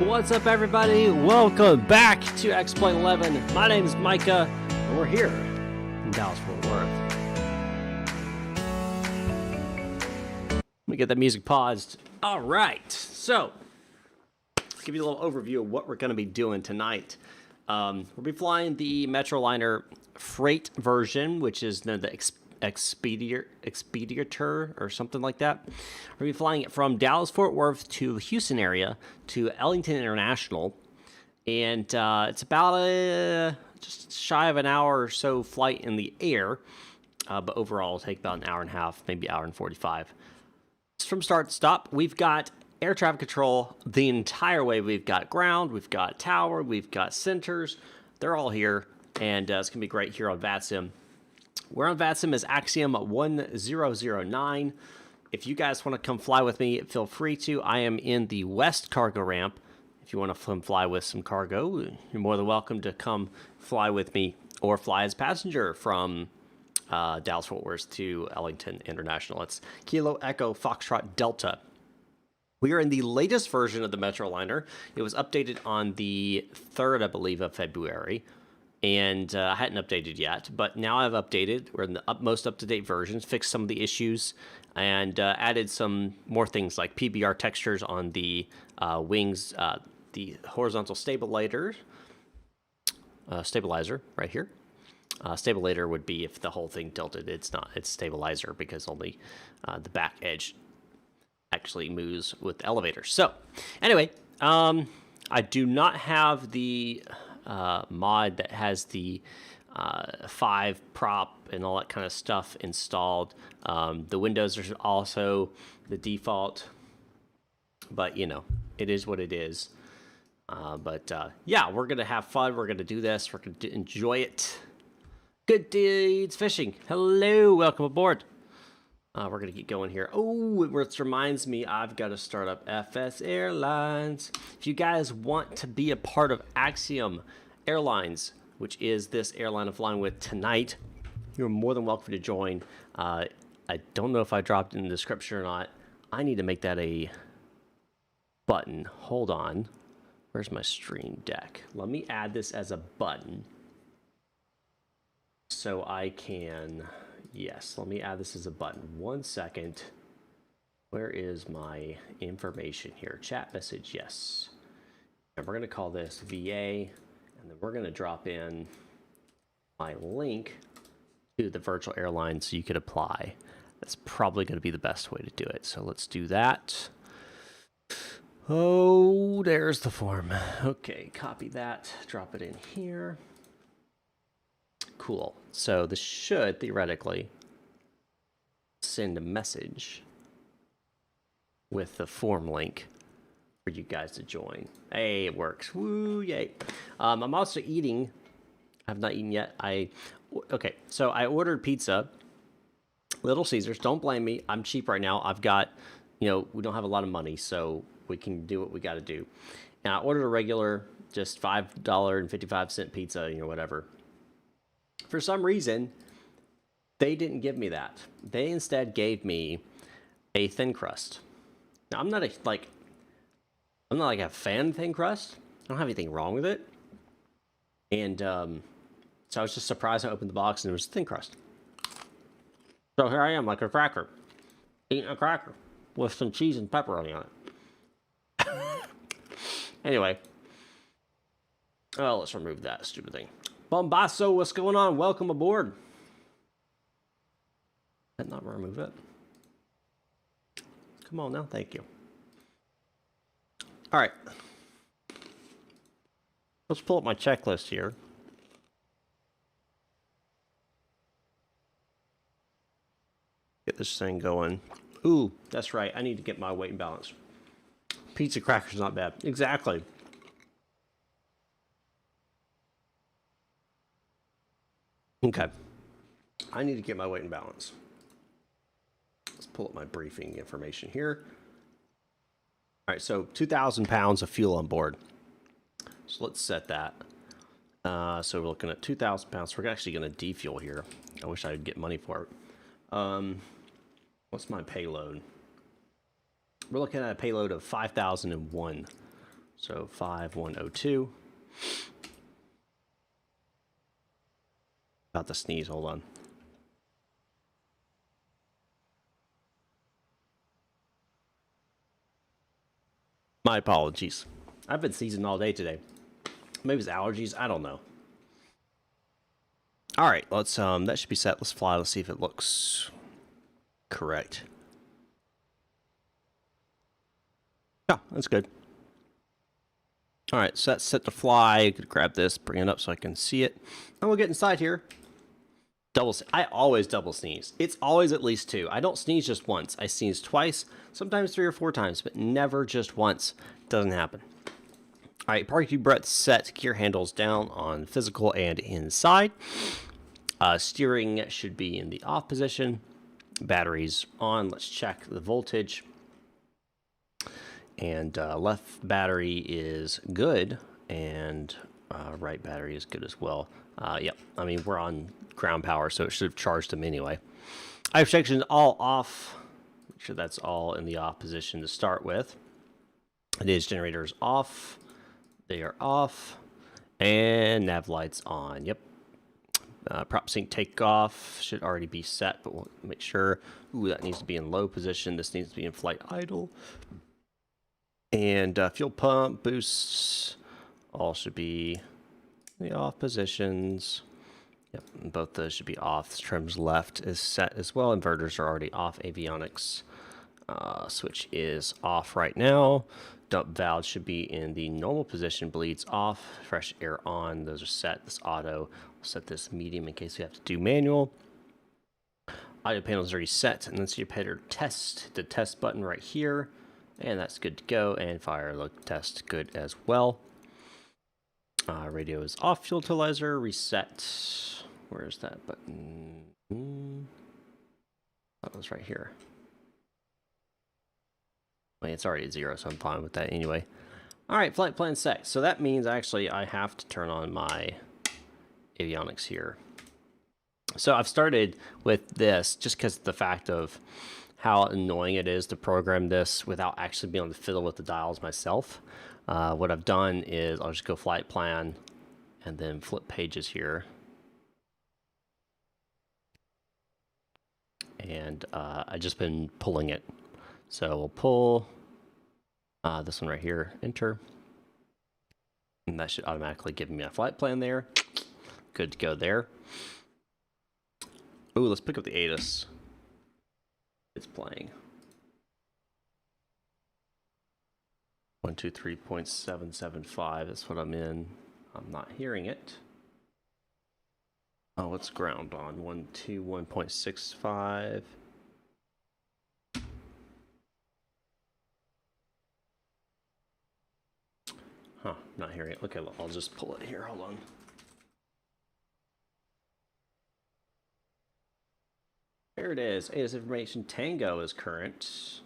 What's up, everybody? Welcome back to Exploit 11. My name is Micah, and we're here in Dallas, Fort Worth. Let me get that music paused. All right, so let's give you a little overview of what we're going to be doing tonight. We'll be flying the Metroliner Freight version, which is the Expeditor or something like that. We'll be flying it from Dallas, Fort Worth to Houston area to Ellington International. And it's about just shy of an hour or so flight in the air. But overall, it'll take about an hour and a half, maybe hour and 45. From start to stop, we've got air traffic control the entire way. We've got ground, we've got tower, we've got centers. They're all here, and it's going to be great here on VATSIM. We're on VATSIM as Axiom 1009. If you guys want to come fly with me, feel free to. I am in the west cargo ramp. If you want to come fly with some cargo, you're more than welcome to come fly with me or fly as passenger from Dallas Fort Worth to Ellington International. It's Kilo Echo Foxtrot Delta. We are in the latest version of the Metroliner. It was updated on the 3rd, I believe, of February. And I hadn't updated yet, but now I've updated. We're in the most up-to-date versions, fixed some of the issues, and added some more things like PBR textures on the wings, the horizontal stabilizer right here. Stabilizer would be if the whole thing tilted. It's not. It's stabilizer because only the back edge actually moves with the elevator. So anyway, I do not have the mod that has the 5 prop and all that kind of stuff installed. The windows are also the default, but you know, it is what it is. Yeah, we're gonna have fun. We're gonna do this. We're gonna enjoy it. Good Deeds Fishing. Hello, welcome aboard. We're gonna get going here. Oh, which reminds me, I've got to start up FS Airlines. If you guys want to be a part of Axiom Airlines, which is this airline I'm flying with tonight, you're more than welcome to join. I don't know if I dropped it in the description or not. I need to make that a button. Hold on. Where's my stream deck? Let me add this as a button so I can... Yes, let me add this as a button. 1 second. Where is my information here? Chat message, yes. And we're going to call this VA, and then we're going to drop in my link to the virtual airline so you could apply. That's probably going to be the best way to do it. So let's do that. Oh, there's the form. Okay, copy that, drop it in here. Cool. So this should theoretically send a message with the form link for you guys to join. Hey, it works. Woo, yay. I'm also eating. I've not eaten yet. Okay, so I ordered pizza, Little Caesars. Don't blame me. I'm cheap right now. I've got, we don't have a lot of money, so we can do what we got to do. And I ordered a regular, just $5.55 pizza, whatever. For some reason, they didn't give me that. They instead gave me a thin crust. Now, I'm not like a fan of thin crust. I don't have anything wrong with it. And so I was just surprised. I opened the box and it was thin crust. So here I am, like a cracker, eating a cracker with some cheese and pepperoni on it. Anyway, let's remove that stupid thing. Bombasso, what's going on? Welcome aboard. Did not remove it. Come on now, thank you. All right. Let's pull up my checklist here. Get this thing going. Ooh, that's right. I need to get my weight and balance. Pizza crackers not bad. Exactly. Okay, I need to get my weight and balance. Let's pull up my briefing information here. All right, so 2,000 pounds of fuel on board. So let's set that. So we're looking at 2,000 pounds. We're actually going to defuel here. I wish I could get money for it. What's my payload? We're looking at a payload of 5,001. So 5102. About to sneeze, hold on. My apologies. I've been sneezing all day today. Maybe it's allergies, I don't know. All right, let's that should be set. Let's fly. Let's see if it looks correct. Yeah, that's good. All right, so that's set to fly. You could grab this, bring it up so I can see it. And we'll get inside here. I always double sneeze. It's always at least 2. I don't sneeze just once. I sneeze twice, sometimes 3 or 4 times, but never just once. Doesn't happen. All right, parking breadth set. Gear handles down on physical and inside. Steering should be in the off position. Batteries on. Let's check the voltage. And left battery is good, and right battery is good as well. Yep, I mean, we're on ground power, so it should have charged them anyway. I have sections all off. Make sure that's all in the off position to start with. It is generators off. They are off. And nav lights on. Yep. Prop sync takeoff should already be set, but we'll make sure. Ooh, that needs to be in low position. This needs to be in flight idle. And fuel pump, boosts, all should be in the off positions. Yep, and both those should be off. Trims left is set as well. Inverters are already off. Avionics switch is off right now. Dump valve should be in the normal position. Bleeds off. Fresh air on. Those are set. This auto. We'll set this medium in case we have to do manual. Audio panel is already set. And let's see your header test. The test button right here. And that's good to go. And fire look test good as well. Radio is off. Fuel utilizer reset. Where's that button? That was right here. Wait, it's already at 0, so I'm fine with that anyway. All right, flight plan set. So that means actually I have to turn on my avionics here. So I've started with this just because of the fact of how annoying it is to program this without actually being able to fiddle with the dials myself. What I've done is I'll just go flight plan and then flip pages here. And I've just been pulling it. So we'll pull this one right here, enter. And that should automatically give me a flight plan there. Good to go there. Ooh, let's pick up the ASUS. It's playing. 123.775. That's what I'm in. I'm not hearing it. Oh, what's ground on? 121.65. Huh, not hearing it. Okay, I'll just pull it here. Hold on. There it is. ASUS information. Tango is current.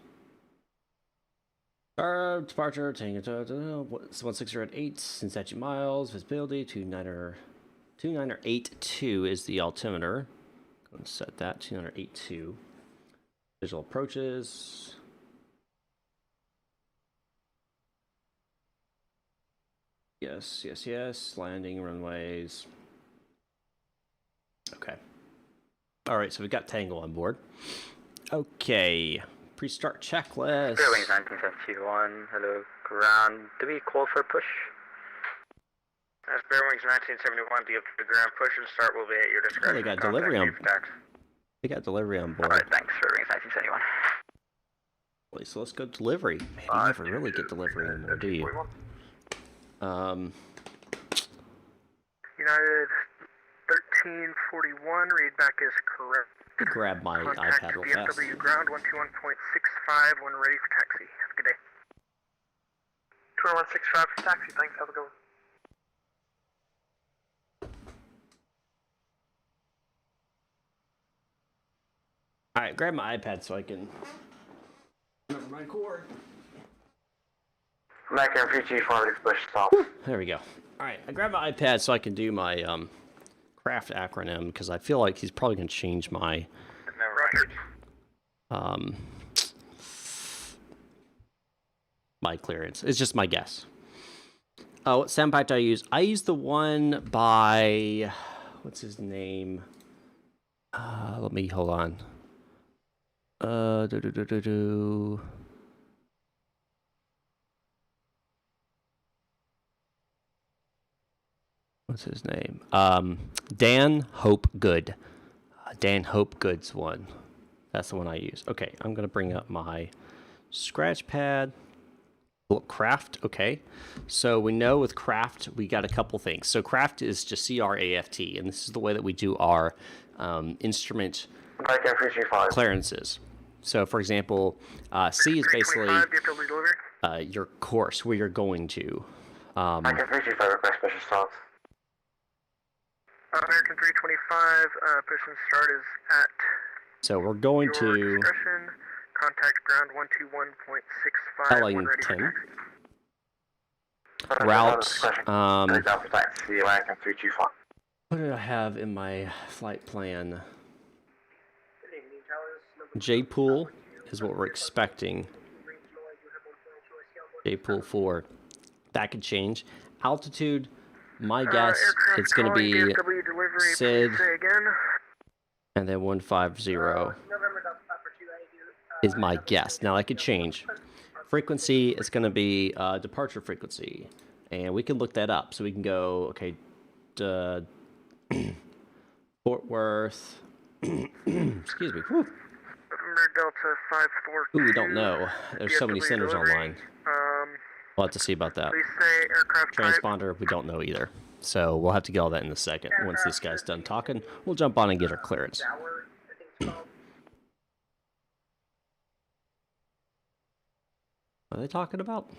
Departure, Tango, 160 Cincinnati miles. Visibility, 2982 is the altimeter. Go and set that, 2982. Visual approaches. Yes, yes, yes. Landing, runways. Okay. All right, so we've got Tango on board. Okay. Pre-start checklist. Fairwings 1971, hello, ground. Do we call for push? That's Fairwings 1971, do you have the ground push and start will be at your discretion. Oh, they got delivery on board. They got delivery on board. Alright, thanks, Fairwings 1971. So let's go delivery. Man, you never really get delivery anymore, do you? United 1341, readback is correct. Grab my Contact iPad real fast. BMW ground 121.65 when ready for taxi. Have a good day. 2165 for taxi, thanks, have a good one. Alright, grab my iPad so I can remember my cord. Micah, G4 push stop. There we go. Alright, I grabbed my iPad so I can do my craft acronym because I feel like he's probably going to change my my clearance. It's just my guess. What sound pipe do I use? I use the one by, what's his name? Let me, hold on. What's his name? Dan Hopegood. Dan Hopegood's one. That's the one I use. Okay, I'm going to bring up my scratch pad. Look, craft, okay. So we know with craft, we got a couple things. So craft is just CRAFT, and this is the way that we do our instrument clearances. So, for example, C is basically your course, where you're going to. American 325, push and start is at. So we're going to contact ground 121.65. Ellington. Route. What did I have in my flight plan? J-Pool is what we're expecting. J-Pool 4. That could change. Altitude, my guess, it's going to be SID and then 150 is my guess. Now, that could change. Frequency is going to be departure frequency, and we can look that up. So we can go, okay, Fort Worth. Excuse me. Whew. Delta 542. Ooh, we don't know. There's so many centers online. We'll have to see about that. Transponder, we don't know either. So we'll have to get all that in a second. Once this guy's done talking, we'll jump on and get our clearance. What are they talking about?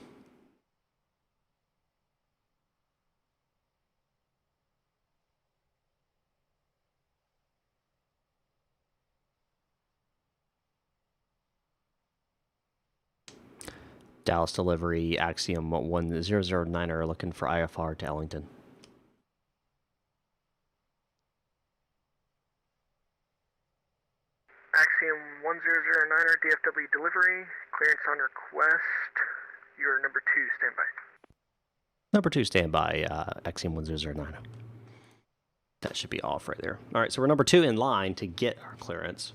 Dallas delivery, Axiom 1009er looking for IFR to Ellington. Axiom 1009er DFW delivery, clearance on request. You're number 2, standby. Number 2, standby, Axiom 1009. That should be off right there. All right, so we're number 2 in line to get our clearance.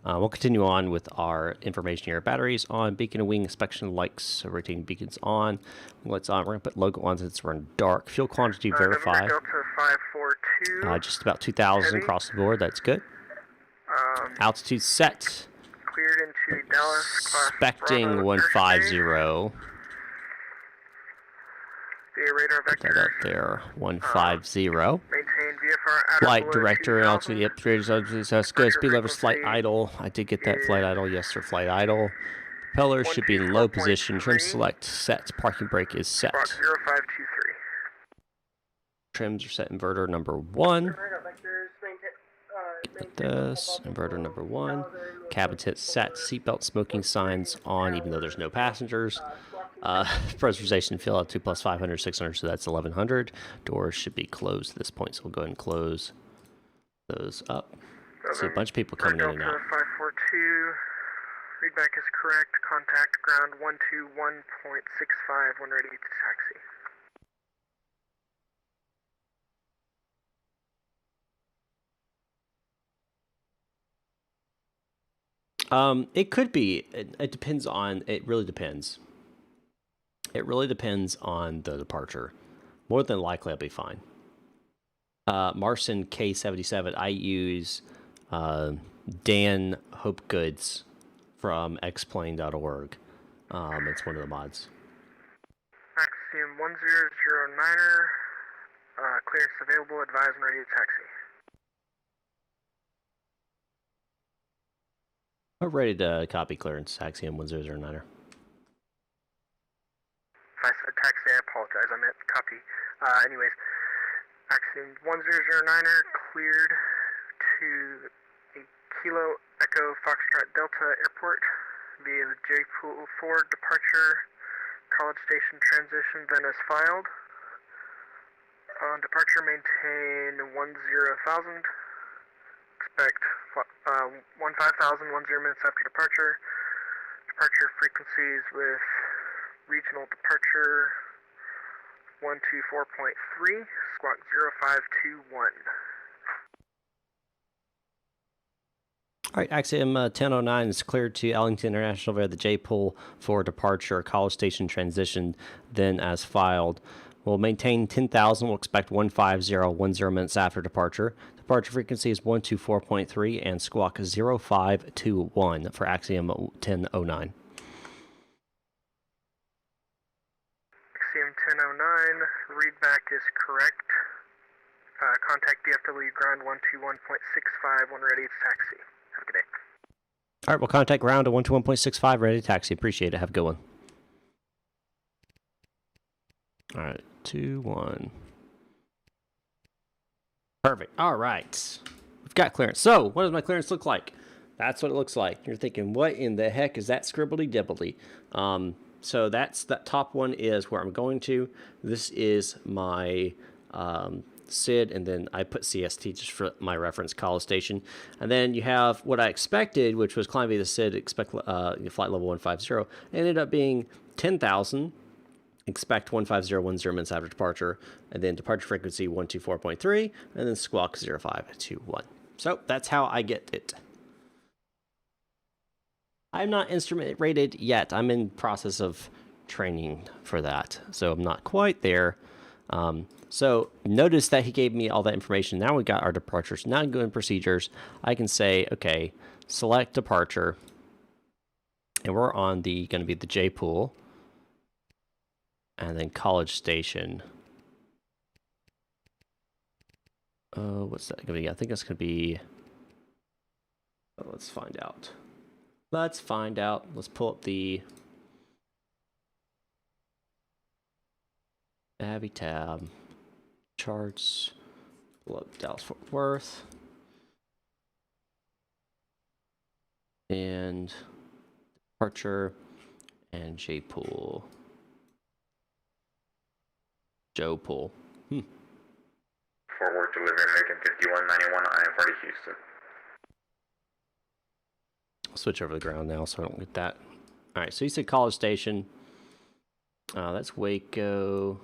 We'll continue on with our information here. Batteries on, beacon and wing inspection lights, so rotating beacons on. Lights on. We're going to put logo on since we're in dark. Fuel quantity verified. Delta 542. Just about 2,000 across the board. That's good. Altitude set. Cleared into Dallas. Expecting 150. Via radar Put vector. that up there. 150. Maintain VFR Flight director, altitude, yep, that's good. Speed levels, flight idle. I did get that flight idle. Yes, sir, flight idle. Propeller should be in low position. Trim select set. Parking brake is set. 0523. Trims are set. Inverter number 1. Put this. Inverter number 1. Cabin set. Seatbelt smoking signs on, even though there's no passengers. Pressurization fill out 2 plus 500, 600, so that's 1100. Doors should be closed at this point, so we'll go ahead and close those up. See a bunch of people coming in and out. 542. Readback is correct. Contact ground 121.65 when ready to taxi. It could be. It depends on. It really depends. It really depends on the departure. More than likely, I'll be fine. Marson K77. I use Dan Hopegoods from xplane.org. It's one of the mods. Axiom 1009er. Clearance available. Advise and ready to taxi. I'm ready to copy clearance. Axiom 1009er. If I said taxi, I apologize. I meant copy. Anyways, Axiom 1009er cleared to a Kilo Echo Foxtrot Delta Airport via the J-Pool 4 departure. College Station transition then is filed. On departure, maintain 10,000. Expect 15,000 10 minutes after departure. Departure frequencies with regional departure 124.3, squawk 0521. All right, Axiom 1009 is cleared to Ellington International via the J-pool for departure. College Station transition, then as filed. We'll maintain 10,000. We'll expect 15010 minutes after departure. Departure frequency is 124.3 and squawk 0521 for Axiom 1009. Axiom 1009, readback is correct. Contact DFW ground 121.65 when ready to taxi. Have a good day. All right, we'll contact ground to 121.65, ready to taxi. Appreciate it. Have a good one. All right, 2-1. Perfect. All right. We've got clearance. So, what does my clearance look like? That's what it looks like. You're thinking, what in the heck is that scribbly-dibbly? So that top one is where I'm going to. This is my SID, and then I put CST just for my reference, College Station. And then you have what I expected, which was climb via the SID, expect flight level 150. It ended up being 10,000. Expect 15010 minutes after departure, and then departure frequency 124.3, and then squawk 0521. So that's how I get it. I'm not instrument rated yet. I'm in process of training for that, so I'm not quite there. So notice that he gave me all that information. Now we got our departures. Now I can go in procedures. I can say, okay, select departure, and we're on the going to be the J pool. And then College Station. What's that going to be? I think it's going to be... let's find out. Let's find out. Let's pull up the... Abby tab. Charts. Pull up Dallas-Fort Worth. And departure. And J-Pool. Joe Pool. Fort Worth delivery American 5191 IM40 Houston. I'll switch over to the ground now so I don't get that. All right, so you said College Station. That's Waco.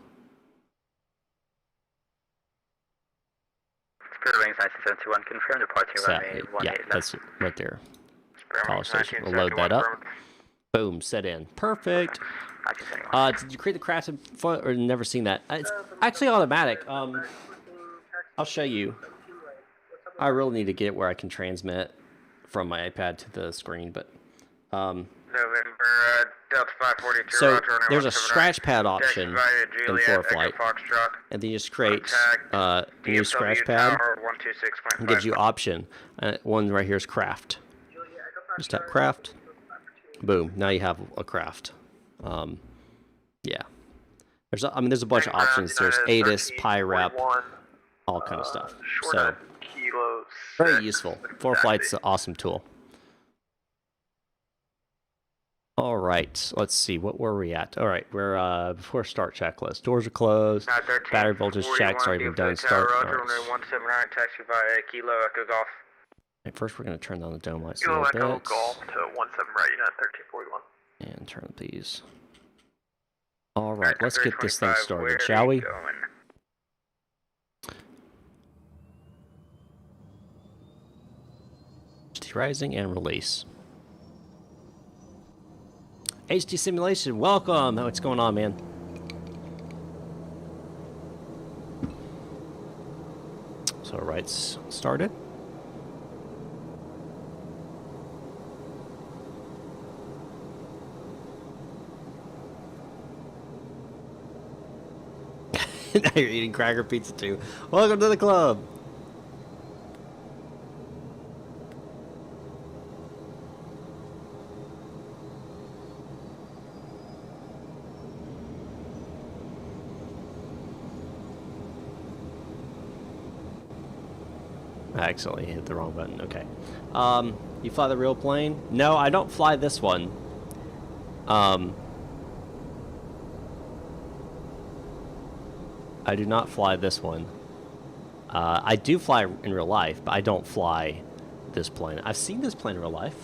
Spirit Wings 9771, confirm departure runway 18 Yeah, that's it, right there. College Station. We'll load that up. Boom, set in. Perfect. Did you create the crafted foot or never seen that? It's actually automatic. I'll show you. I really need to get where I can transmit from my iPad to the screen, but November Delta 542. so there's a scratch pad option in ForeFlight, and then you just create a new scratch pad. It gives you option. One right here is craft. Just tap craft. Boom. Now you have a craft. Yeah. There's a bunch of options. There's ATIS, PyRep, all kind of stuff. So very useful. ForeFlight's an awesome tool. All right. Let's see. What were we at? All right. We're before start checklist. Doors are closed. Battery voltage check's already been done. Start. All right. 179 taxi via Kilo Echo Golf. Right, first, we're going to turn down the dome lights a little bit. Golf to 17 right, United 1341. And turn these. All right, let's get this thing started, shall we? Rising and release. HD simulation, welcome. What's going on, man? So, right, started. Now you're eating cracker pizza too. Welcome to the club. I accidentally hit the wrong button. Okay. You fly the real plane? No, I don't fly this one. I do not fly this one. I do fly in real life, but I don't fly this plane. I've seen this plane in real life.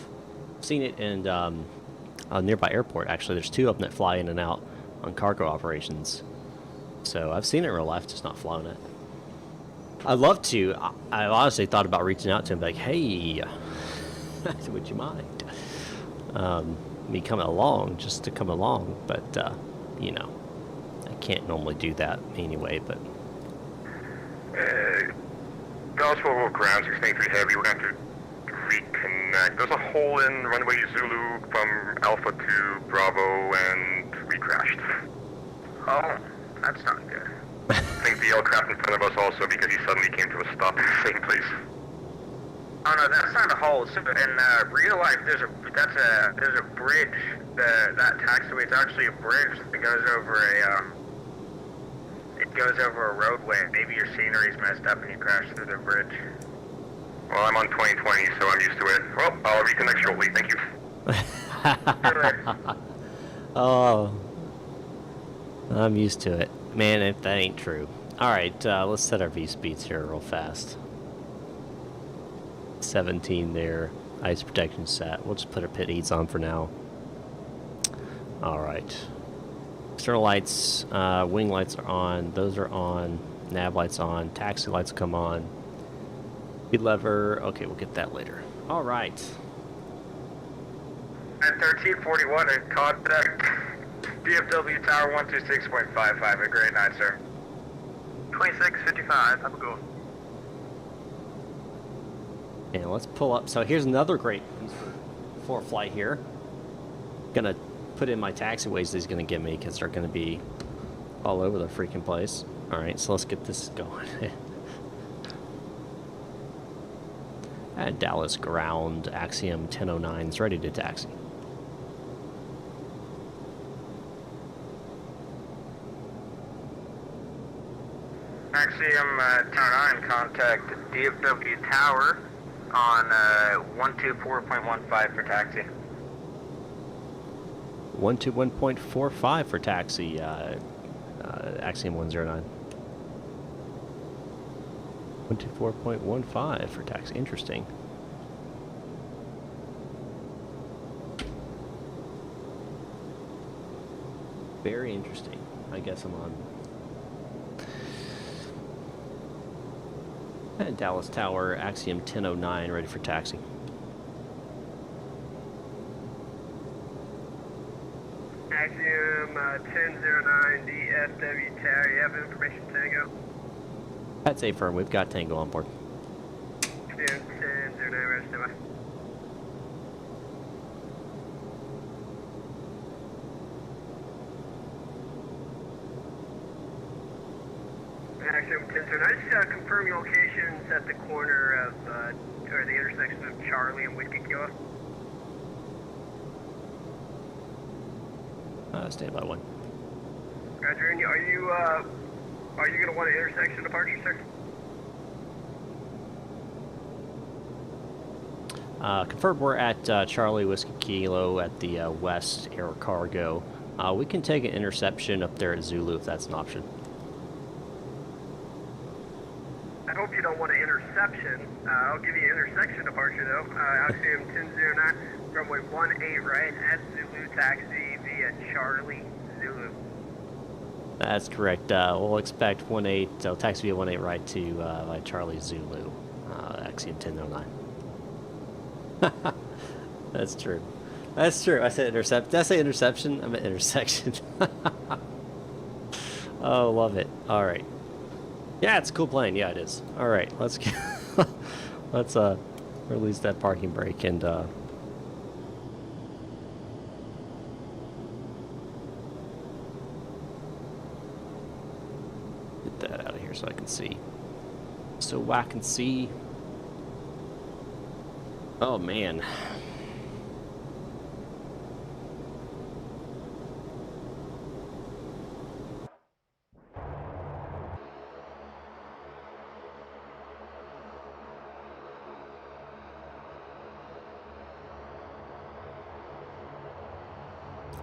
I've seen it in a nearby airport, actually. There's two of them that fly in and out on cargo operations. So I've seen it in real life, just not flown it. I'd love to. I honestly thought about reaching out to him, like, hey, would you mind me coming along, just to come along? But, you know, I can't normally do that anyway, but... Dallas Fort ground 693 heavy, we're going to have to reconnect. There's a hole in runway Zulu from Alpha to Bravo, and we crashed. Oh, that's not good. I think the aircraft in front of us also, because he suddenly came to a stop in the same place. Oh no, that's not a hole. So in real life, there's a bridge. That taxiway, it's actually a bridge that goes over a roadway. Maybe your scenery's messed up and you crash through the bridge. Well, I'm on 2020, so I'm used to it. Well, I'll reconnect shortly. Thank you. Oh, I'm used to it. Man, if that ain't true. Alright, let's set our V-speeds here real fast. 17 there. Ice protection set. We'll just put our pit heats on for now. Alright. External lights, wing lights are on. Those are on. Nav lights on. Taxi lights come on. Speed lever. Okay, we'll get that later. Alright. At 1341 in contact. DFW Tower 126.55. A great night, sir. 2655. Have a good one. And let's pull up. So here's another great piece for flight here. Gonna put in my taxiways that he's gonna give me because they're gonna be all over the freaking place. Alright, so let's get this going. And Dallas ground Axiom 1009 is ready to taxi. Axiom 1009, contact DFW Tower on 124.15 for taxi. 121.45 for taxi, Axiom 109. 124.15 for taxi. Interesting. Very interesting. I guess I'm on. And Dallas Tower, Axiom 1009, ready for taxi. Axiom 1009, DFW Tower, you have information, Tango? That's a firm. We've got Tango on board. Axiom 1009, ready to stand by. Axiom 1009, just confirm your locations at the corner of, or the intersection of Charlie and Whiskey Kilo. Stand by one. Roger, and are you going to want an intersection departure, sir? Confirmed we're at Charlie Whiskey Kilo at the West Air Cargo. We can take an interception up there at Zulu if that's an option. I hope you don't want an interception. I'll give you an intersection departure, though. Axiom 1009, runway 18 right at Zulu taxi via Charlie, Zulu. That's correct. We'll expect 18, so taxi via 18 right to by Charlie Zulu, Axiom 1009. That's true. That's true. I said intercept. Did I say interception? I meant intersection. Oh, love it. All right. Yeah, it's a cool plane. Yeah, it is. All right, let's get let's release that parking brake and get that out of here so I can see. So I can see. Oh man.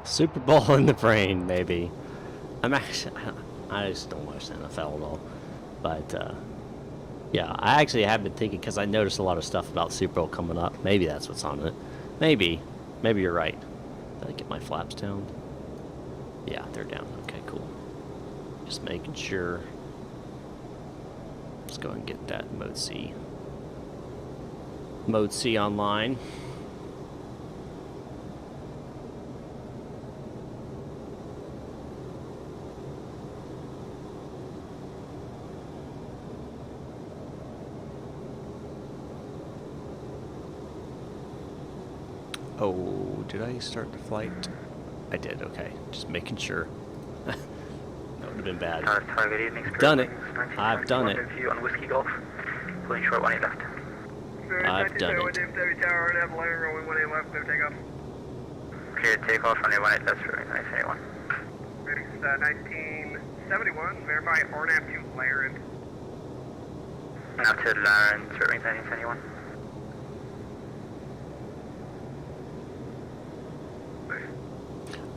Super Bowl in the brain, maybe. I just don't watch the NFL at all. But, yeah, I actually have been thinking, because I noticed a lot of stuff about Super Bowl coming up. Maybe that's what's on it. Maybe. Maybe you're right. Did I get my flaps down? Yeah, they're down. Okay, cool. Just making sure. Let's go and get that Mode C. Mode C online. Oh, did I start the flight? I did, okay. Just making sure. That would have been bad. Private evening. Done it. I've done it. View on Whiskey Golf. Pulling short 18 left. I've done it. Clear takeoff, runway 18 left, runway 1971. Ready, 1971, verify RNAV to Larend. Now to Larend, runway 1971.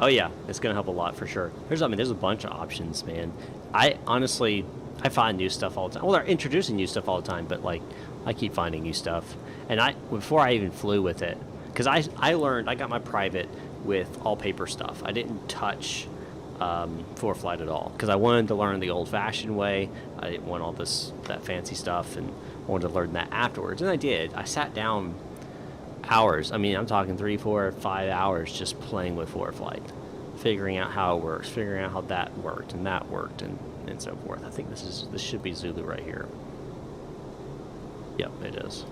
Oh yeah, it's gonna help a lot for sure. There's a bunch of options, man. I honestly find new stuff all the time. Well, they're introducing new stuff all the time, but like I keep finding new stuff. And before I even flew with it, because I learned, I got my private with all paper stuff. I didn't touch for flight at all because I wanted to learn the old-fashioned way. I didn't want all that fancy stuff, and wanted to learn that afterwards. And I did. I sat down hours. I mean, I'm talking 3, 4, 5 hours just playing with ForeFlight, figuring out how it works, figuring out how that worked, and so forth. I think this should be Zulu right here. Yep, it is.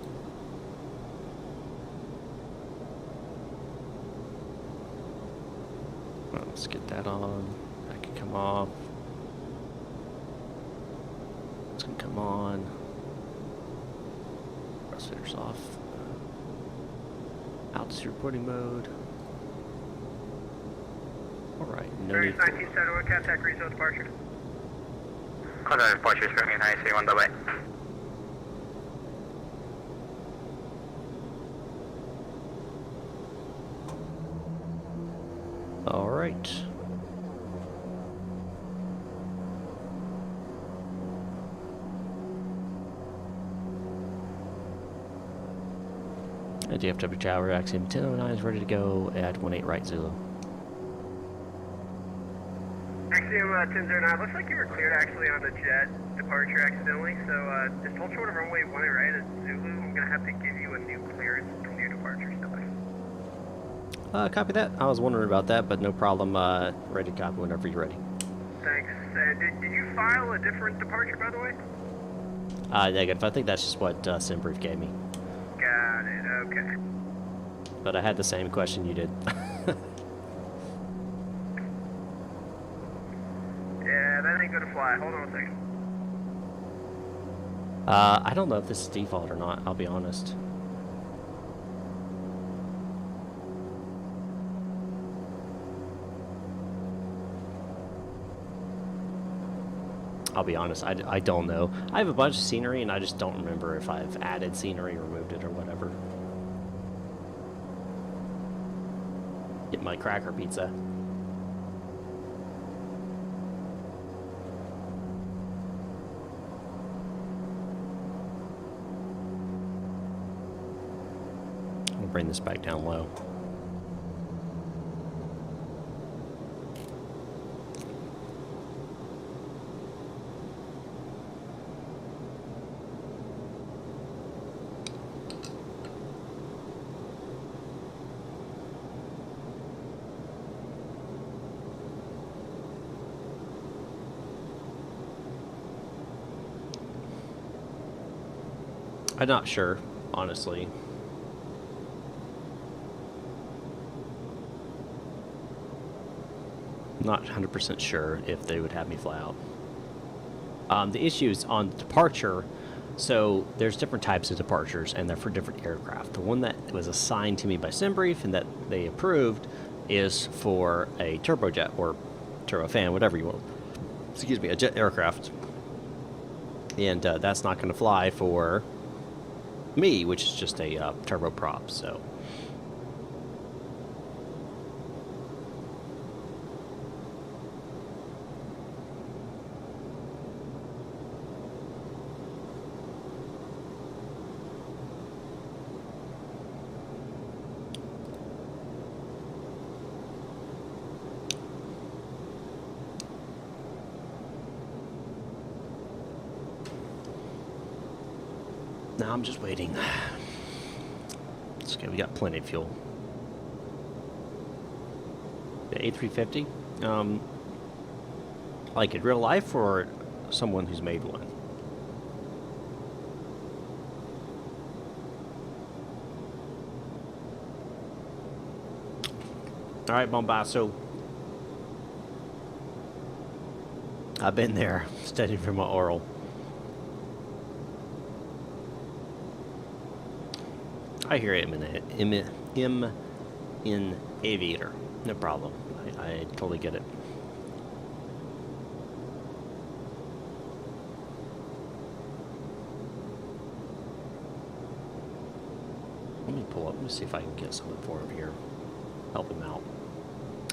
Well, let's get that on. That can come off. It's gonna come on. Crossfitter's off. Altitude reporting mode. Alright, no need for... 1971, contact resale departure. Contact departure, runway 1971, bye-bye. Alright. DFW Tower, Axiom 1009 is ready to go at 18 right Zulu. Axiom 1009, looks like you were cleared actually on the jet departure accidentally, so just hold short of runway 18 right at Zulu. I'm going to have to give you a new clearance from new departure stuff. Copy that. I was wondering about that, but no problem. Ready to copy whenever you're ready. Thanks. Did you file a different departure, by the way? Negative. I think that's just what SimBrief gave me. Got it, okay. But I had the same question you did. Yeah, that ain't gonna fly. Hold on a second. I don't know if this is default or not, I'll be honest. I'll be honest, I don't know. I have a bunch of scenery and I just don't remember if I've added scenery, removed it, or whatever. Get my cracker pizza. I'll bring this back down low. I'm not sure, honestly. I'm not 100% sure if they would have me fly out. The issues on departure, so there's different types of departures, and they're for different aircraft. The one that was assigned to me by SimBrief and that they approved is for a turbojet or turbofan, whatever you want. Excuse me, a jet aircraft. And that's not going to fly for me, which is just a turboprop, so. I'm just waiting. It's okay, we got plenty of fuel. The A350, like in real life or someone who's made one? All right, Bombasso. I've been there, studying for my oral. I hear him in aviator. No problem. I totally get it. Let me pull up. Let me see if I can get something for him here. Help him out.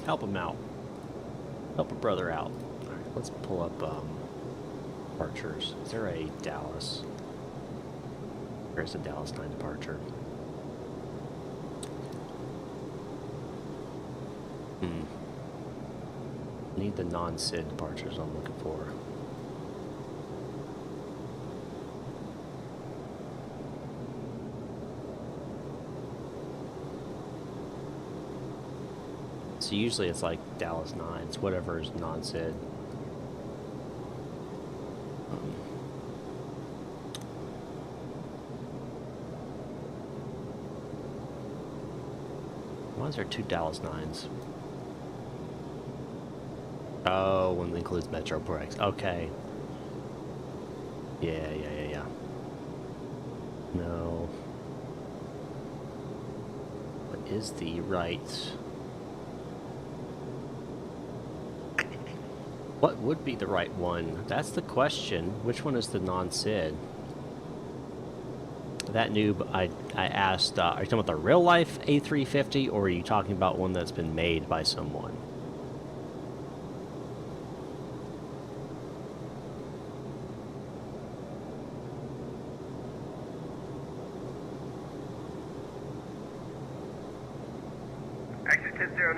Help him out. Help a brother out. All right, let's pull up departures. Is there a Dallas? There's a Dallas 9 departure. Need the non-SID departures I'm looking for. So usually it's like Dallas 9s, whatever is non-SID. Why is there 2 Dallas 9s? Oh, one that includes Metro X. Okay. Yeah. No. What is the right? What would be the right one? That's the question. Which one is the non-SID? That noob, I asked, are you talking about the real life A350 or are you talking about one that's been made by someone?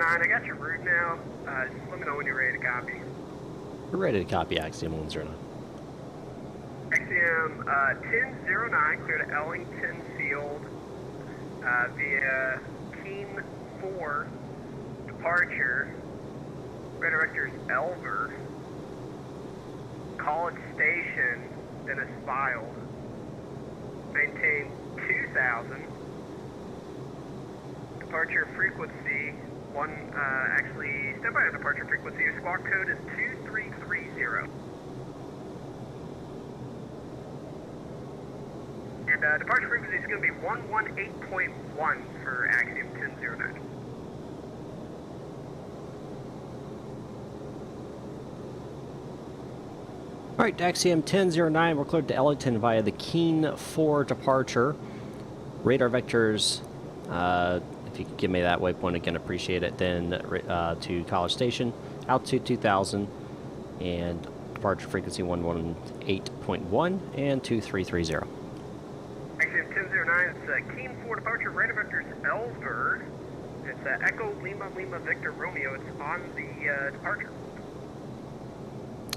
I got your route now. Just let me know when you're ready to copy. We're ready to copy Axiom 109. Axiom 1009, clear to Ellington Field via Keene 4, departure, radar vectors Elver, College Station, Dennis Filed, maintain 2000, departure frequency. Actually, stand by on departure frequency. Your squawk code is 2330. And departure frequency is going to be 118.1 for Axiom 1009. All right, Axiom 1009, we're cleared to Ellington via the Keene 4 departure. Radar vectors, if you could give me that waypoint again, appreciate it. Then to College Station, altitude 2000, and departure frequency 118.1 and 2330. Axiom 1009, it's Keene 4 departure, radar vectors Elver. It's Echo Lima Lima Victor Romeo. It's on the departure.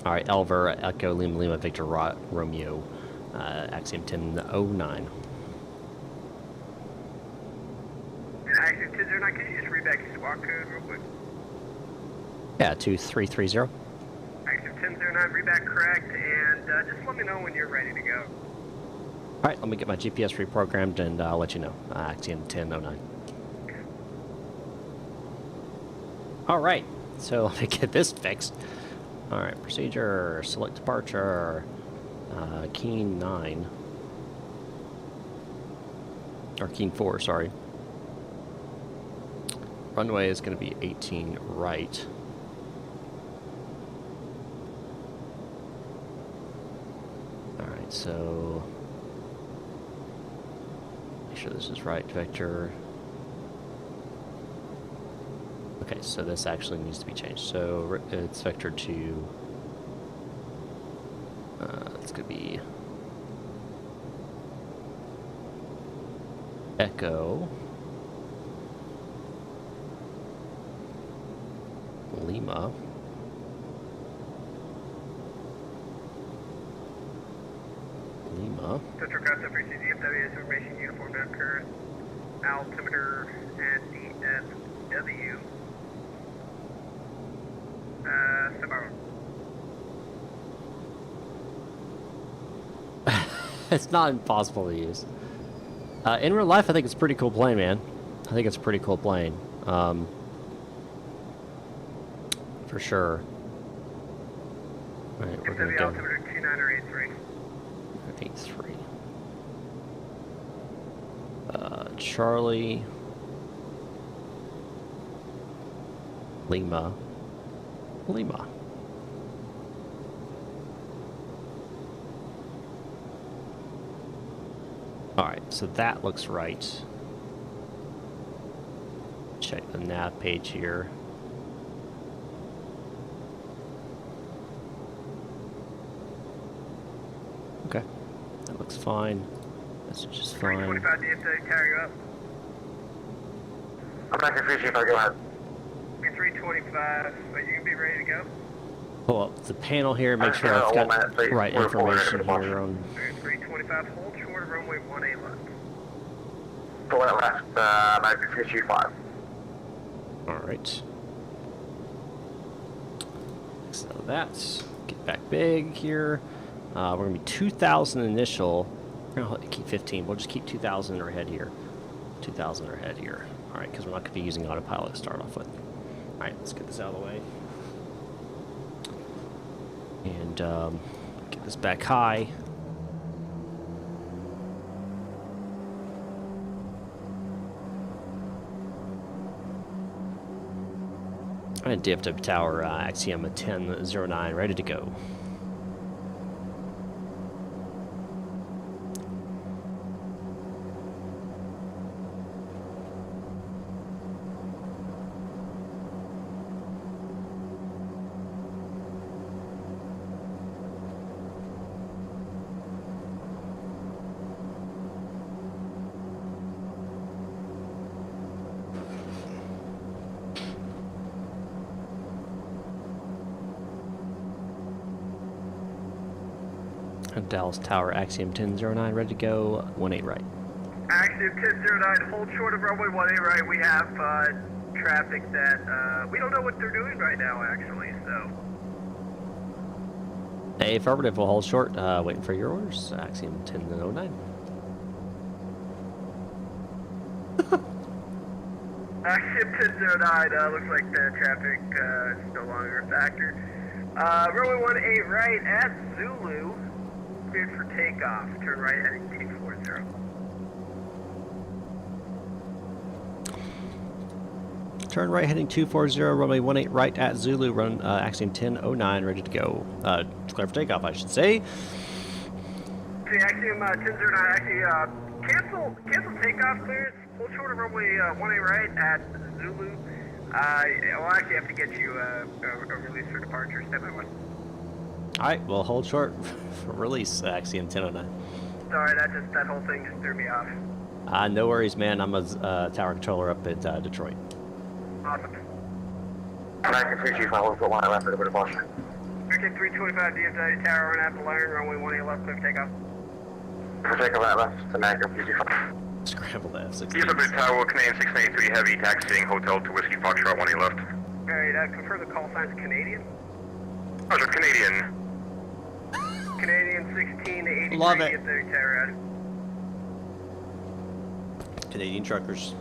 All right, Elver, Echo Lima Lima Victor Romeo, Axiom 1009. Axiom 1009, can you just read back your squawk code real quick? Yeah, 2330. Axiom 1009, read back correct, and just let me know when you're ready to go. All right, let me get my GPS reprogrammed, and I'll let you know. Axiom 1009. All right, so let me get this fixed. All right, procedure, select departure, Keene 9, or Keene 4, sorry. Runway is going to be 18 right. All right, so make sure this is right vector. Okay, so this actually needs to be changed. So it's vector to, it's going to be Echo Lima Lima Central Cross FRC DFW is information uniform down current altimeter and DSW. Subaru. It's not impossible to use. In real life, I think it's a pretty cool plane, man. I think it's a pretty cool plane. For sure. Alright, we're gonna DFW go. altimeter 2983. 83. Charlie. Lima. Lima. Alright, so that looks right. Check the nav page here. Okay, that looks fine. Message is fine. 325 DFW, tower, you up? I'm back in 325, go ahead. 325, are you gonna be ready to go? Pull up the panel here, make sure I've got the right information here on. 325, hold short of runway 18 left. Pull that left, back in 325. Alright. So that's get back big here. We're gonna be 2,000 initial. We're gonna keep 15. We'll just keep 2,000 in our head here. 2,000 in our head here. Alright, because we're not gonna be using autopilot to start off with. Alright, let's get this out of the way. And get this back high. Alright, DFW Tower, Axiom 1009, ready to go. Dallas Tower, Axiom 1009, ready to go, 18 right. Axiom 1009, hold short of runway 18 right. We have traffic that we don't know what they're doing right now, actually, so. Hey, affirmative, we'll hold short, waiting for your orders, Axiom 1009. Axiom 1009, looks like the traffic is no longer a factor. Runway 18 right at Zulu. Cleared for takeoff. Turn right heading 240. Turn right heading 240, runway 18 right at Zulu, run Axiom 1009, ready to go. Clear for takeoff, I should say. Okay, Axiom 1009, actually, cancel takeoff clearance. Hold short of runway 18 right at Zulu. I'll actually have to get you a release for departure. Step by one. Alright, well, hold short for release, Axiom 1009. Sorry, that whole thing just threw me off. No worries, man. I'm a tower controller up at Detroit. Awesome. Back in 325, we'll put one left for the departure. American 325 DFW Tower, run after line, runway 18 left, clear for takeoff. We'll take a right left to American 325. Scramble that F-16. DFW Tower, Canadian 683 Heavy, taxiing hotel to Whiskey Foxtrot 18 left. Alright, confirm the call sign's Canadian. Roger, Canadian. Canadian 1683 Love it. DFW Tower, out. Canadian truckers.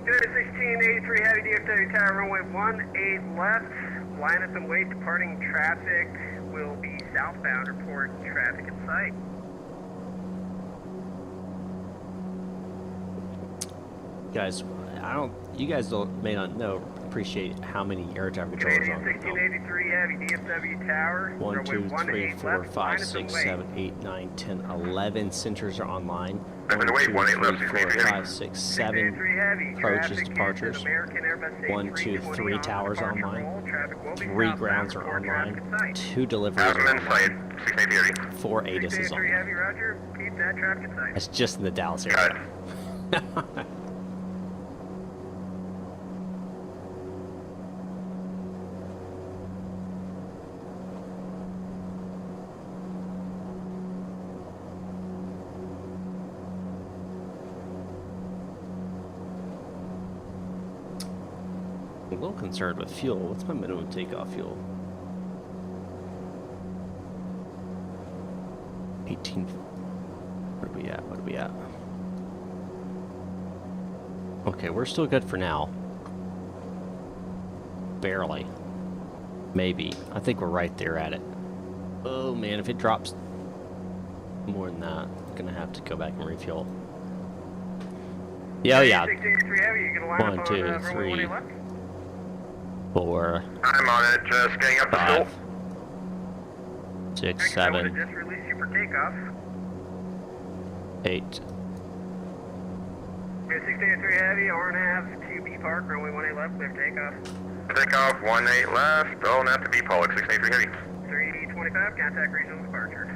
Canadian 1683 Heavy DFW Tower, runway 18 left. Line up and wait, departing traffic will be southbound. Report traffic in sight. Guys, you guys may not appreciate how many air traffic controllers Canadian on 1683 Heavy DFW Tower, 1, 2, runway 3, 18 4, left. 5, Line up and 6, wait. 7, 8, 9, 10, 11 centers are online. Left away, 2, 18 3, left, 4, 683 heavy. 5, 6, 7 approaches, departures. 1, 2, 3 towers online. 3 grounds are online. 2 deliveries Azimuth are in sight, online. 683 heavy. 4 ATIS is online. heavy, roger. Keep that traffic in sight. That's just in the Dallas Got area. it. I'm a little concerned with fuel. What's my minimum takeoff fuel? 18. Where are we at? What are we at? Okay, we're still good for now. Barely. Maybe. I think we're right there at it. Oh man, if it drops more than that, I'm gonna have to go back and refuel. Yeah, oh yeah. 1, 2, 3, 4, I'm on it, just getting up the 5, school. 6, 7, Just release you for takeoff. 8. 683 heavy, R&A, 2B park, runway 18 left, clear takeoff. Takeoff, 18 left. Oh, not to be Pollock, 683 heavy. 325, contact regional departure.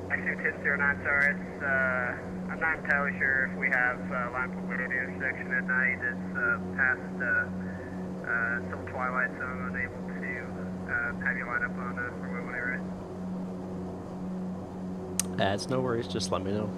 Axiom 1009, sorry, it's, I'm not entirely sure if we have line for window intersection at night. It's past still twilight, so I'm unable to have you line up on runway 18 right. That's no worries, just let me know.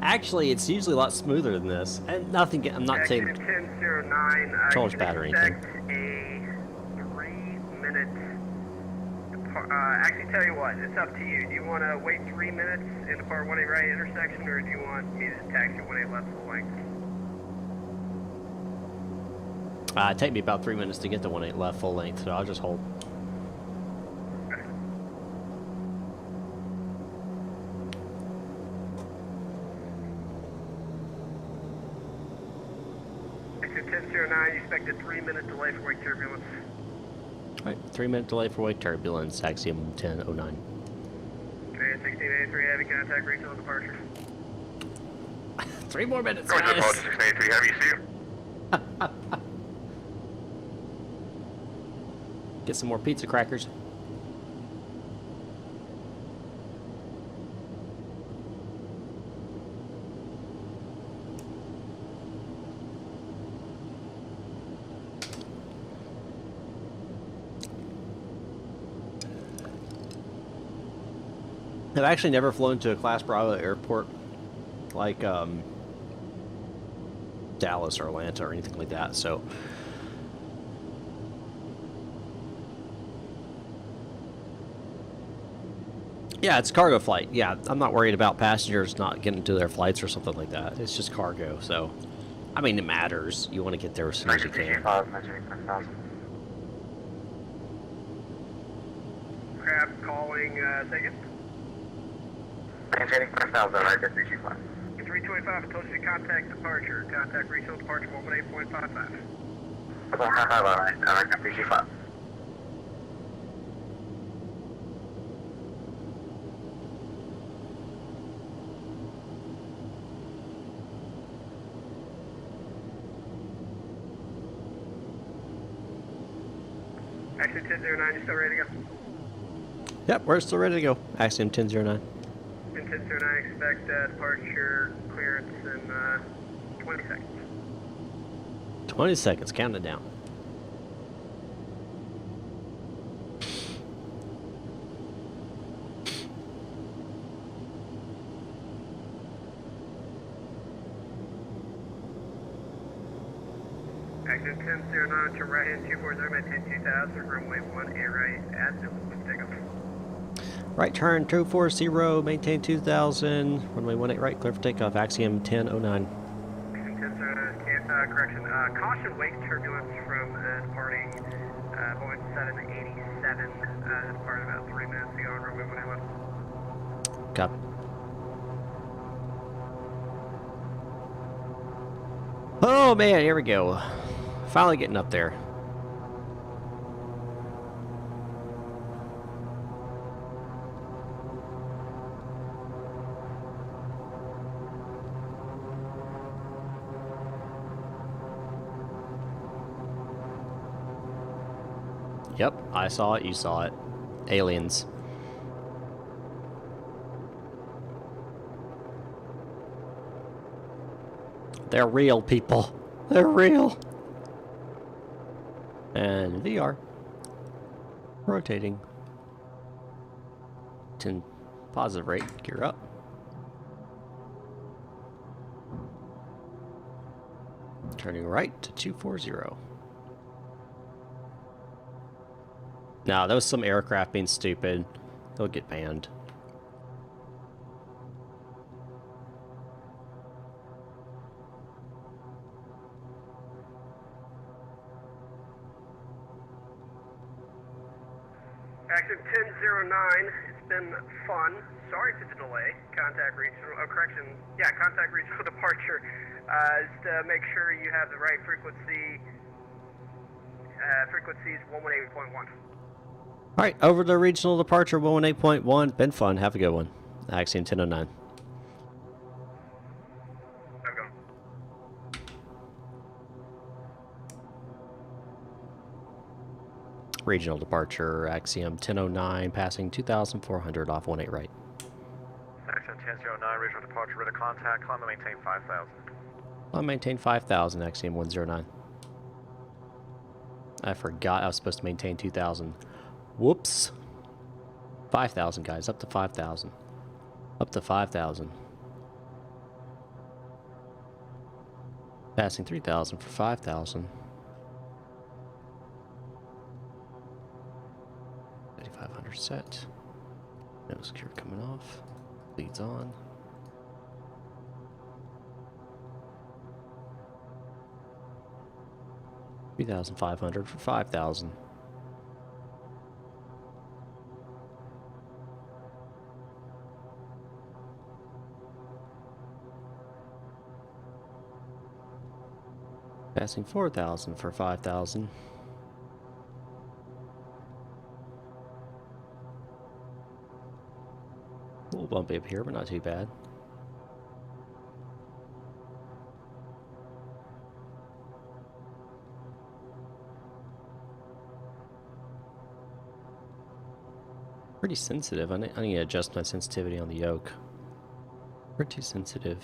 Actually, it's usually a lot smoother than this. And nothing, I'm not saying 1009, controller's bad or anything. A 3-minute actually, tell you what, it's up to you. Do you want to wait 3 minutes in the part 18 right intersection, or do you want me to taxi 18 left full length? It take me about 3 minutes to get to 18 left full length, so I'll just hold. Exit 1009, you expect a 3-minute delay for wake turbulence. Alright, 3-minute delay for wake turbulence, Axiom 1009. Okay, 1683 heavy, contact regional departure. 3 more minutes, Going to guys. approach 683 heavy, see you. Get some more pizza crackers. I've actually never flown to a Class Bravo airport like Dallas or Atlanta or anything like that, so yeah, it's a cargo flight. Yeah, I'm not worried about passengers not getting to their flights or something like that. It's just cargo, so I mean, it matters. You want to get there as soon as you can. Crab calling, second. Maintaining 5,000, I get 325. 325, I told you to contact departure. Contact regional departure 18.55. 155, alright, I got 325. Axiom 1009, you still ready to go? Yep, we're still ready to go. Axiom 1009. 1009, expect departure clearance in 20 seconds. 20 seconds, count it down. Axiom 1009 to right hand 240, maintain 2000, runway 18 right at Zulu, takeoff. Right turn 240, maintain 2000, runway 18 right, clear for takeoff, Axiom 1009. Correction, caution wake turbulence from departing Boeing 787, departed about 3 minutes ago on runway 18 left. Copy. Oh man, here we go. Finally getting up there. Yep, I saw it, you saw it. Aliens. They're real, people. They're real. And VR. Rotating. 10 positive rate, gear up. Turning right to 240. Nah, that was some aircraft being stupid. They'll get banned. Axiom 1009, it's been fun. Sorry for the delay. Contact regional, contact regional departure. Is to make sure you have the right frequency. Frequencies 118.1. Alright, over to regional departure 118.1. Been fun. Have a good one. Axiom 1009. Regional departure, Axiom 1009, passing 2,400 off 18 right. Axiom 1009, regional departure, Rudder contact, climb and maintain 5,000. I'll maintain 5,000, Axiom 109. I forgot I was supposed to maintain 2,000. Whoops. 5,000, guys, up to 5,000. Up to 5,000. Passing 3,000 for 5,000. 3,500 set. No secure coming off. Leads on. $3,500 for 5,000. Passing 4,000 for 5,000. A little bumpy up here, but not too bad. Pretty sensitive. I need to adjust my sensitivity on the yoke. Pretty sensitive.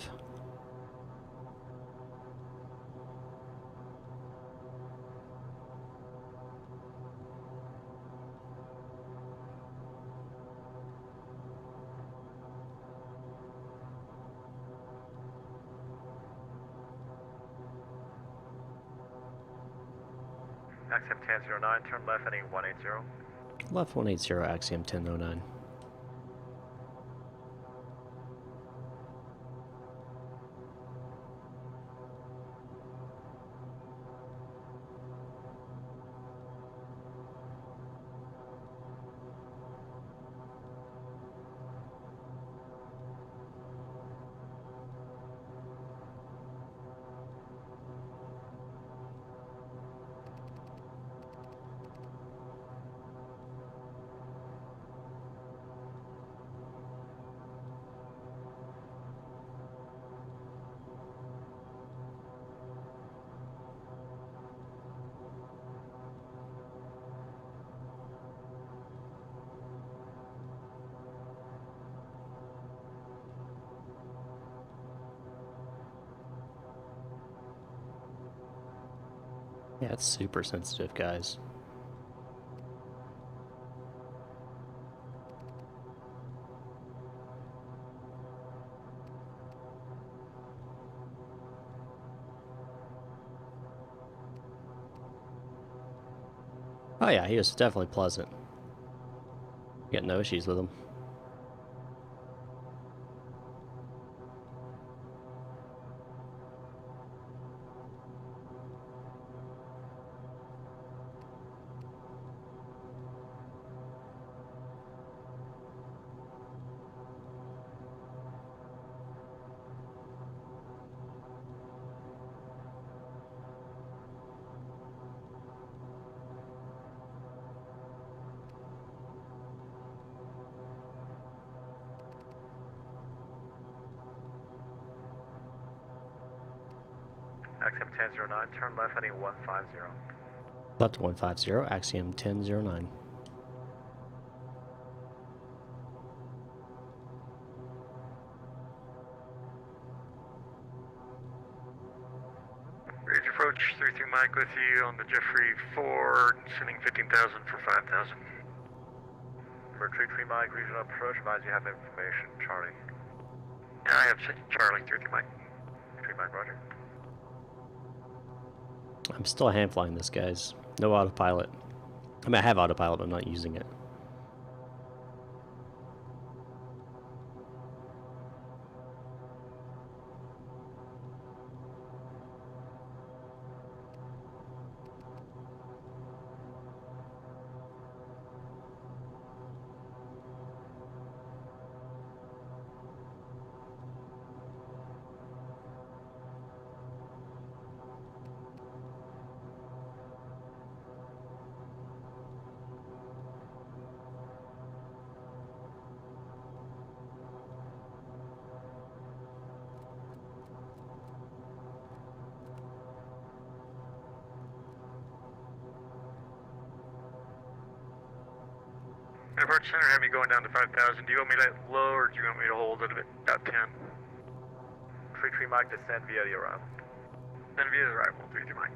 Axiom 1009, turn left heading 180. Left 180, Axiom 1009. Yeah, it's super sensitive, guys. Oh yeah, he was definitely pleasant. Got no issues with him. Axiom 1009, turn left heading 150. Left 150, Axiom 1009. Ridge approach 33 Mike with you on the Jeffrey 4, sending 15,000 for 5,000. For 33 Mike, regional approach, advise you have information, Charlie. Yeah, I have Charlie, 33 Mike. 3 Mike, roger. I'm still hand flying this, guys. No autopilot. I mean, I have autopilot, but I'm not using it. Approach center had me going down to 5,000. Do you want me to let low or do you want me to hold it at about 10? 33 Mike, descend via the arrival. Descend via the arrival, 33 Mike.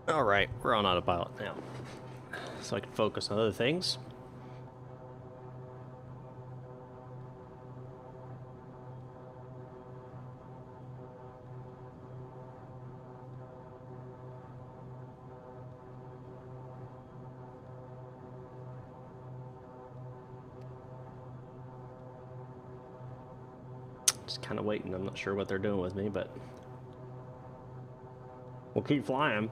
All right, we're on autopilot now, so I can focus on other things. Just kind of waiting. I'm not sure what they're doing with me, but we'll keep flying.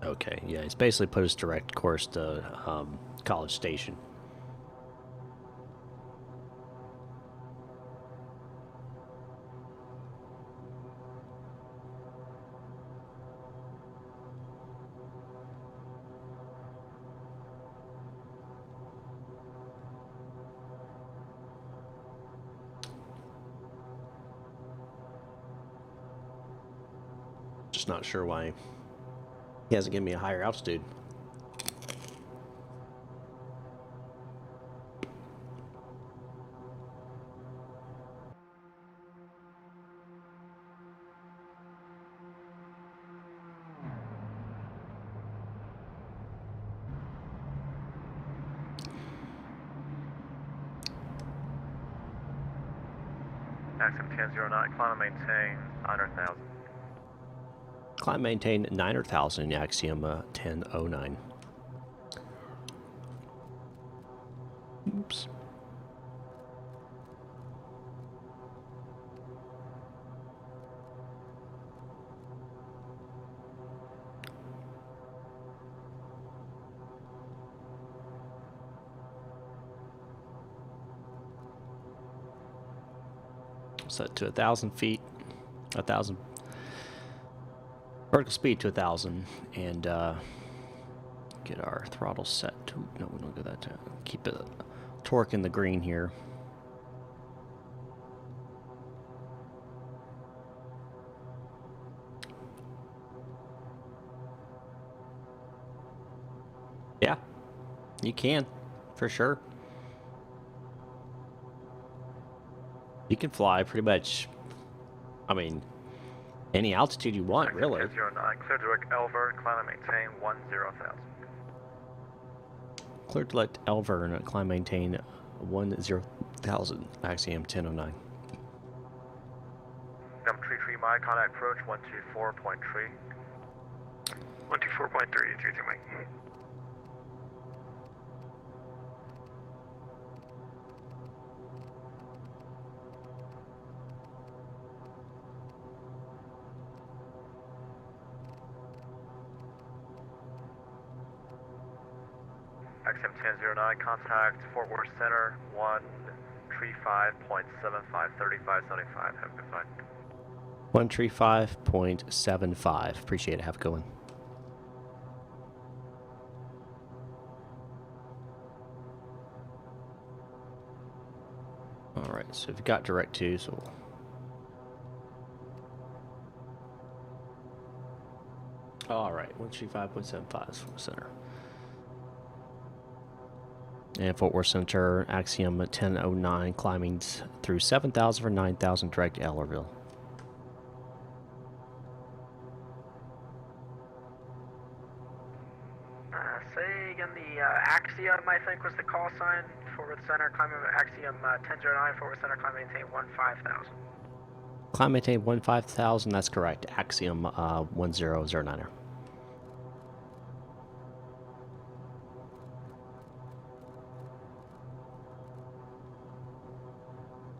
Okay, yeah, he's basically put his direct course to College Station. Just not sure why he hasn't given me a higher altitude. Axiom 1009, climb and maintain 900,000. Climb maintain 900,000, Axiom 1009. Oops. Set to 1,000 feet, 1,000 vertical speed to 1,000, and get our throttle set to, no, we don't do that, to keep it torque in the green here. Yeah, you can, for sure. You can fly pretty much, I mean, any altitude you want, really. 1009, clear direct Elver, climb and maintain 10,000. Cleared to let Elvern climb maintain 10,000 Axiom 1009. Number 33 Mike, contact approach 124.3. 124.3, 33 Mike. XM 1009, contact Fort Worth Center 135.75, 3575. Have a good flight. 135.75. Appreciate it. Have a good one. All right, so we've got direct to, so all right, 135.75 is from the center. And Fort Worth Center, Axiom 1009, climbing through 7,000 for 9,000 direct to Ellerville. Say again, the Axiom, I think, was the call sign. Fort Worth Center, climbing Axiom 1009, Fort Worth Center, climb maintain 15,000. Climb maintain 15,000, that's correct. Axiom 1009er.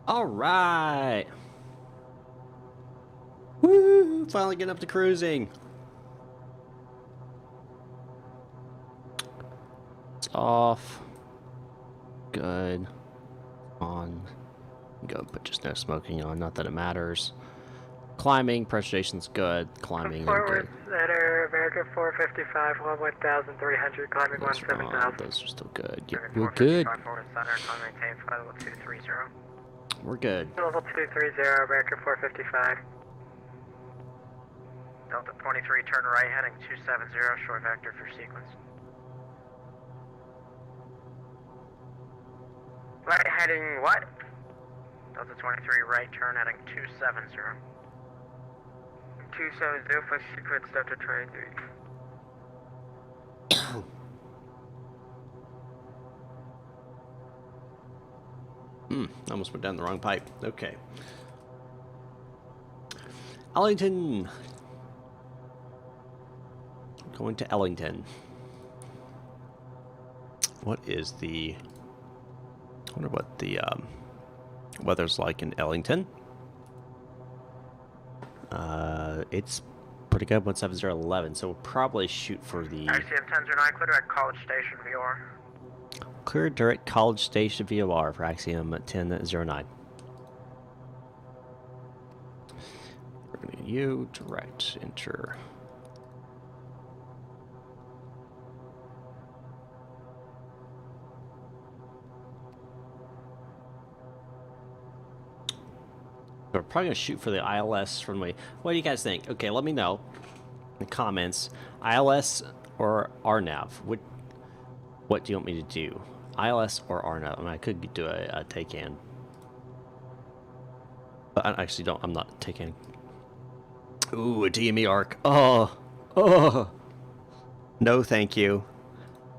All right. Woo! Finally getting up to cruising. It's off. Good. On. Go put just no smoking on. Not that it matters. Climbing. Pressure station's good. Climbing. Fort Good. Worth Center, America 455, 1,300, climbing Those 17,000. those are still good. Yeah, America we're good. 455, Fort Worth Center, climb maintain flight level 230. We're good. Level 230, America 455. Delta 23, turn right, heading 270, short vector for sequence. Right, heading what? Delta 23, right, turn, heading 270. 270 for sequence, Delta 23. Almost went down the wrong pipe. Okay. Ellington. Going to Ellington. What is the... I wonder what the weather's like in Ellington. It's pretty good, 17011, so we'll probably shoot for the... Axiom 1009, clear at College Station, VR. Clear direct College Station VOR for Axiom 1009. We're going to U, direct, enter. We're probably going to shoot for the ILS runway. What do you guys think? Okay, let me know in the comments. ILS or RNAV? What do you want me to do? ILS or RNAV? I mean, I could do a take-in. But I actually don't. I'm not taking. Ooh, a DME arc. Oh. No, thank you.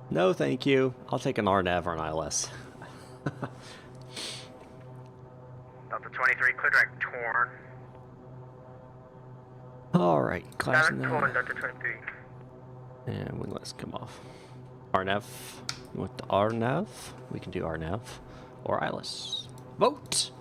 No, thank you. I'll take an RNAV or an ILS. Delta 23, clear direct Torn. All right, class Torn, Delta 23. And let's come off. RNAV. You want the RNAV? We can do RNAV or ILS. Vote!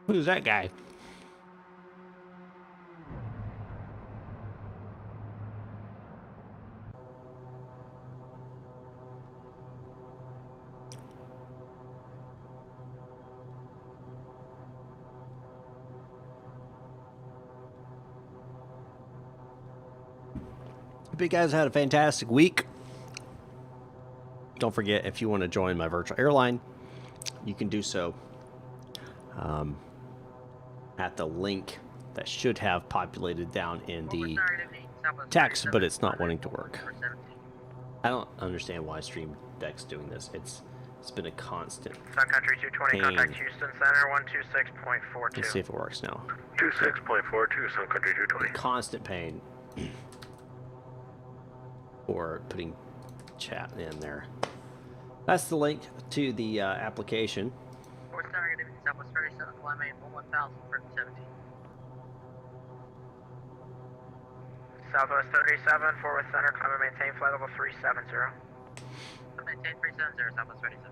Who's that guy? Hope you guys had a fantastic week. Don't forget, if you want to join my virtual airline, you can do so at the link that should have populated down in the text, but it's not wanting to work. I don't understand why Stream Deck's doing this. It's been a constant Sun Country 220, pain. contact Houston Center 126.42. Let's see if it works now. 26.42, Sun Country 220. Constant pain for putting chat in there. That's the link to the application. Southwest 37, climb 1000 for 17. Southwest 37, forward center, climb and maintain flight level 370. Maintain 370, Southwest 37.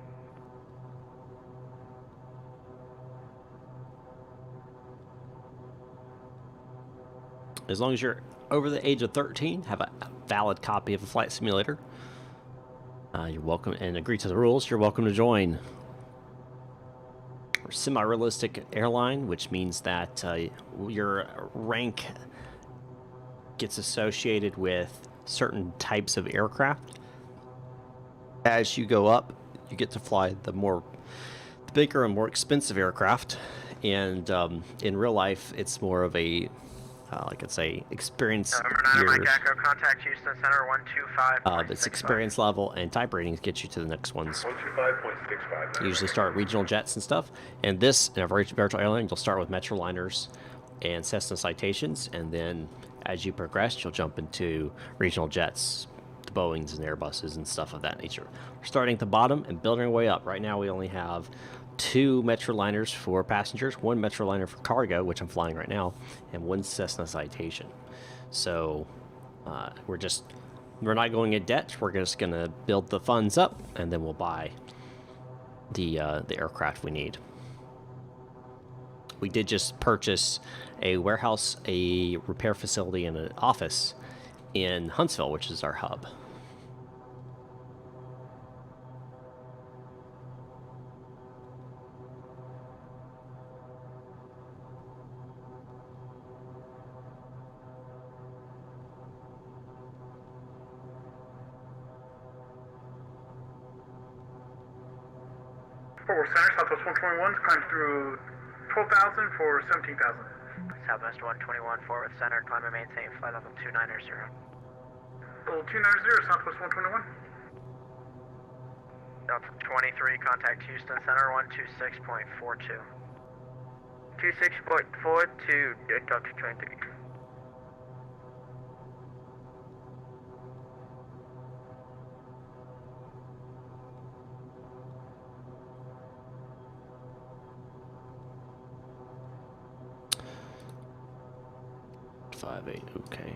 As long as you're over the age of 13, have a valid copy of the flight simulator, you're welcome, and agree to the rules, you're welcome to join. We're a semi-realistic airline, which means that your rank gets associated with certain types of aircraft. As you go up, you get to fly the bigger and more expensive aircraft, and in real life, it's more of a like I say, experience Mike Echo, contact Houston Center 125. Its experience level and type ratings get you to the next ones. 125.65. You usually start regional jets and stuff, and this in a virtual airline, you'll start with Metroliners and Cessna Citations, and then as you progress, you'll jump into regional jets, the Boeings and Airbuses and stuff of that nature. We're starting at the bottom and building our way up. Right now, we only have 2 Metroliners for passengers, 1 Metroliner for cargo, which I'm flying right now, and 1 Cessna Citation. So we're not going in debt. We're just going to build the funds up, and then we'll buy the aircraft we need. We did just purchase a warehouse, a repair facility, and an office in Huntsville, which is our hub. Forward center, Southwest 121, climb through 12,000 for 17,000. Southwest 121, forward center, climb and maintain flight level 290. Level 290, Southwest 121. Delta 23, contact Houston Center 126.42. 26.42, Delta 23. Okay.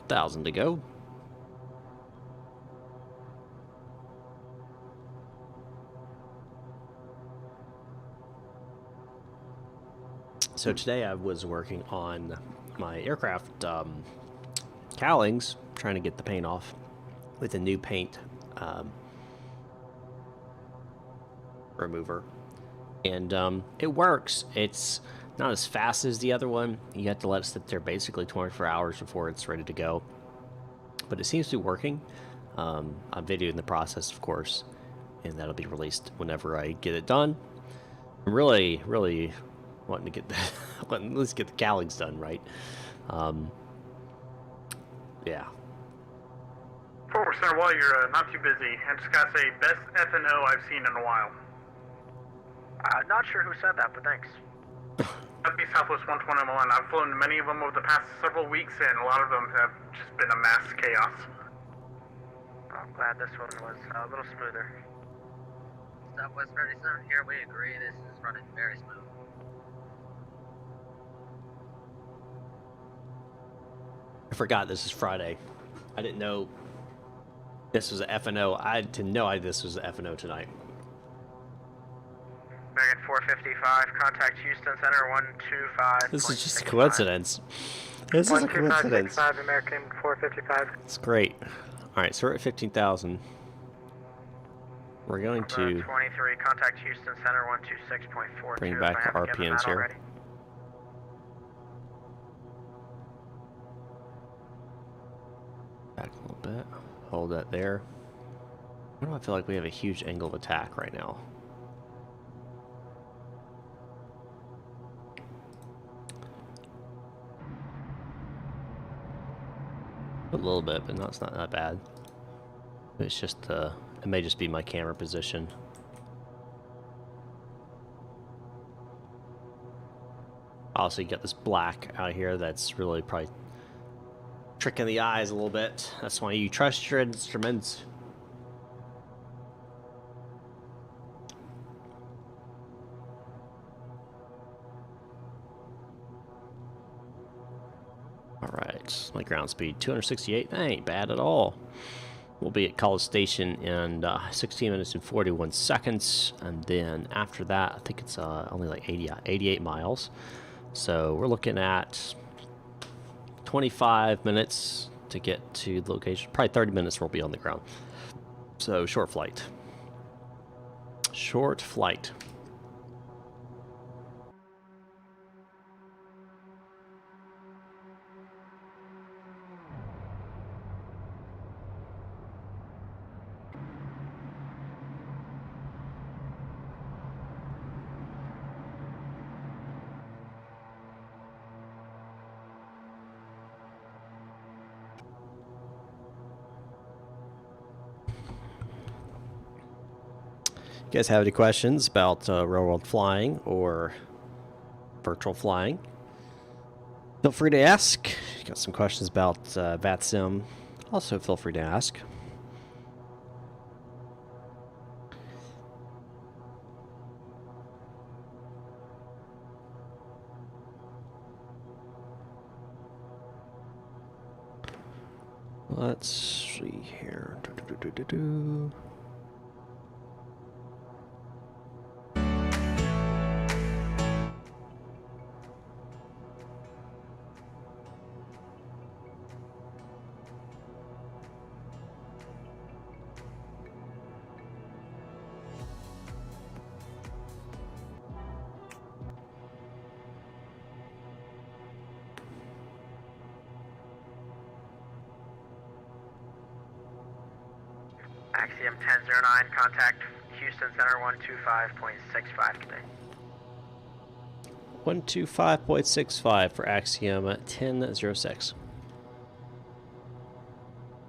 $1,000 to go. So today I was working on my aircraft cowlings, trying to get the paint off with a new paint remover, and it works. It's not as fast as the other one. You have to let it sit there basically 24 hours before it's ready to go, but it seems to be working. I'm videoing the process, of course, and that'll be released whenever I get it done. I'm really wanting to get let's get the cowlings done right. Yeah. Forward center, while you're not too busy, I just gotta say, best F&O I've seen in a while. Not sure who said that, but thanks. That'd be Southwest 121. I've flown many of them over the past several weeks, and a lot of them have just been a mass chaos. I'm glad this one was a little smoother. Southwest 37 here, we agree, this is running very smooth. I forgot this is Friday. I didn't know this was an F&O. I didn't know this was an F&O tonight. American 455, contact Houston Center 125. This is just a coincidence. This is a coincidence. 12565, American 455. It's great. All right, so we're at 15,000. We're going to 23, contact Houston Center 126.42. bring back our RPMs here. Back a little bit. Hold that there. Why do I feel like we have a huge angle of attack right now? A little bit, but no, it's not that bad. It's just it may just be my camera position. Also, you got this black out here that's really probably tricking the eyes a little bit. That's why you trust your instruments. Alright, my ground speed 268. That ain't bad at all. We'll be at College Station in 16 minutes and 41 seconds. And then after that, I think it's only like 88 miles. So we're looking at 25 minutes to get to the location. Probably 30 minutes we'll be on the ground. So short flight. Short flight. You guys have any questions about real world flying or virtual flying? Feel free to ask. You got some questions about VATSIM? Also, feel free to ask. Let's see here. Axiom 1009, contact Houston Center 125.65 today. 125.65 for Axiom at 1006.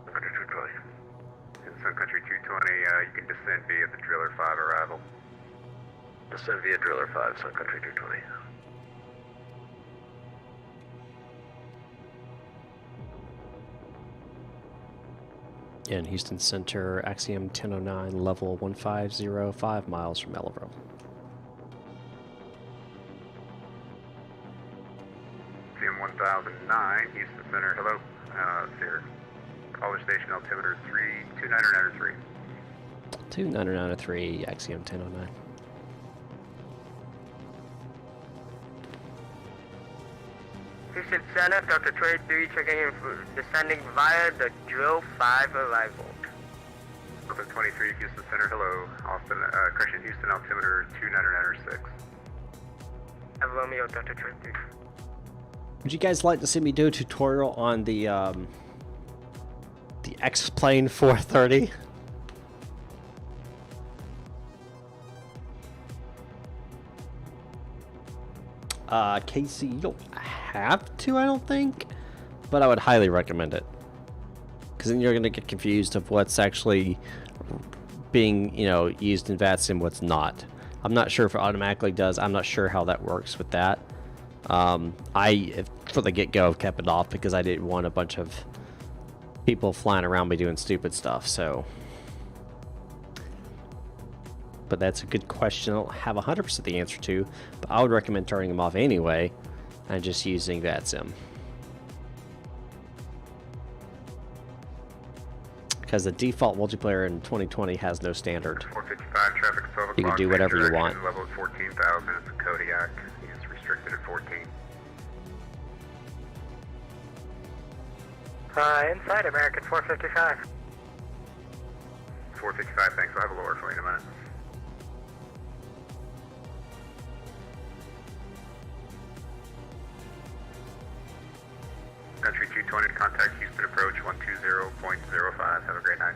Country 220. In Sun Country 220, you can descend via the Driller 5 arrival. Descend via Driller 5, Sun Country 220. In Houston Center, Axiom 1009, level 1505 miles from Ellerville. Axiom 1009, Houston Center, hello. It's here. College Station altimeter 29903. 29903, Axiom 1009. Houston Center, Delta 23, checking in for descending via the Drill 5 arrival. Delta 23, Houston Center, hello. Austin, correction, Houston altimeter 29906. Have Romeo, Delta 23. Would you guys like to see me do a tutorial on the X-Plane 430? Casey, you don't have to, I don't think, but I would highly recommend it, because then you're going to get confused of what's actually being, used in VATSIM, what's not. I'm not sure if it automatically does. I'm not sure how that works with that. I, for the get-go, kept it off because I didn't want a bunch of people flying around me doing stupid stuff, so. But that's a good question. I don't have 100% the answer to, but I would recommend turning them off anyway and just using VATSIM. Because the default multiplayer in 2020 has no standard. 455 traffic, 12 o'clock. You can do whatever you want. Level 14,000, it's a Kodiak. It's restricted at 14. Inside American 455. 455, thanks. I'll have a lower for you in a minute. Country 220, 2020 to contact Houston approach 120.05. Have a great night.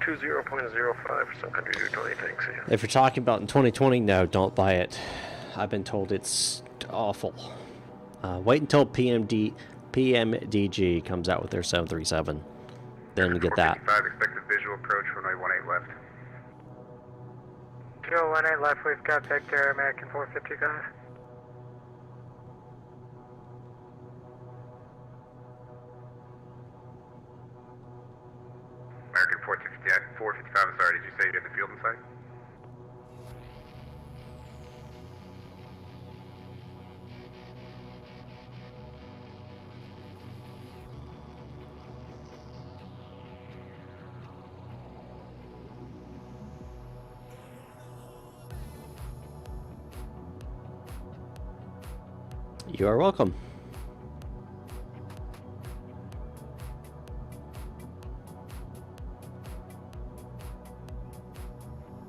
20.05 for some country 220, thanks. Yeah. If you're talking about in 2020, no, don't buy it. I've been told it's awful. Wait until PMDG comes out with their 737. Then get that. 455, expected visual approach, runway 18 left. Kilo 18 left, we've got Victor, American 455. American 455, I'm sorry, did you say you had the field in sight? You are welcome.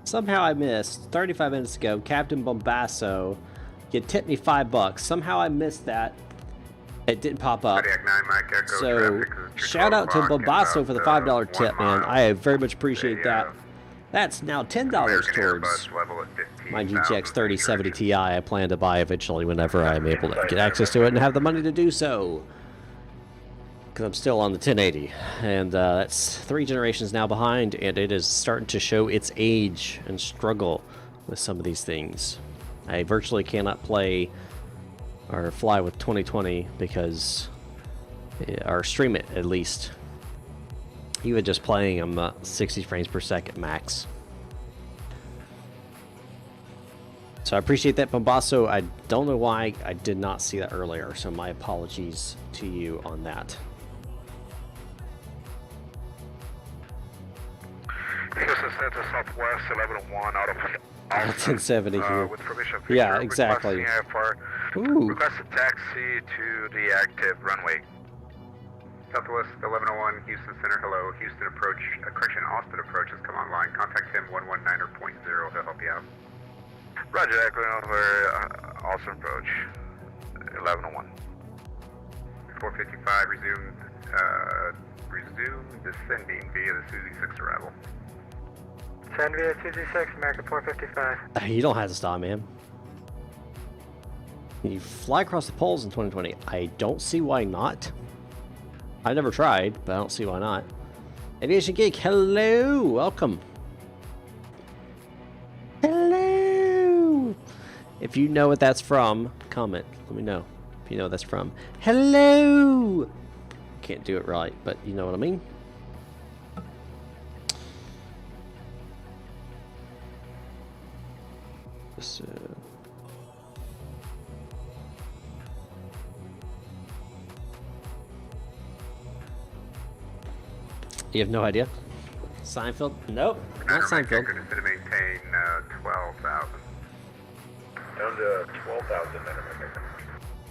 Somehow I missed 35 minutes ago. Captain Bombasso, you tipped me $5. Somehow I missed that. It didn't pop up. Cardiac 9, Mike, Echo, So shout out to Bombasso for the $5 tip, man. I very much appreciate that. That's now $10 towards my GTX 3070 Ti I plan to buy eventually whenever I'm able to get access to it and have the money to do so. Because I'm still on the 1080. And that's 3 generations now behind, and it is starting to show its age and struggle with some of these things. I virtually cannot play or fly with 2020 because, or stream it at least. Even just playing them 60 frames per second max. So I appreciate that, Bombasso. I don't know why I did not see that earlier, so my apologies to you on that. Houston Center Southwest 1101 out of 1070 here. With permission of Yeah, Victor, exactly. Ooh. Request a taxi to the active runway. Southwest 1101, Houston Center, hello. Houston approach, correction, Austin approach has come online. Contact him 119.0, he'll help you out. Roger, echoing over Austin approach 1101. 455, resume descending via the Suzy 6 arrival. Send via Suzy 6, American 455. You don't have to stop, man. You fly across the poles in 2020. I don't see why not. I never tried, but I don't see why not. Aviation Geek, hello, welcome. Hello. If you know what that's from, comment. Let me know if you know what that's from. Hello. Can't do it right, but you know what I mean. So. You have no idea? Seinfeld? Nope, not Seinfeld. Going to maintain 12,000. Down to 12,000 minimum.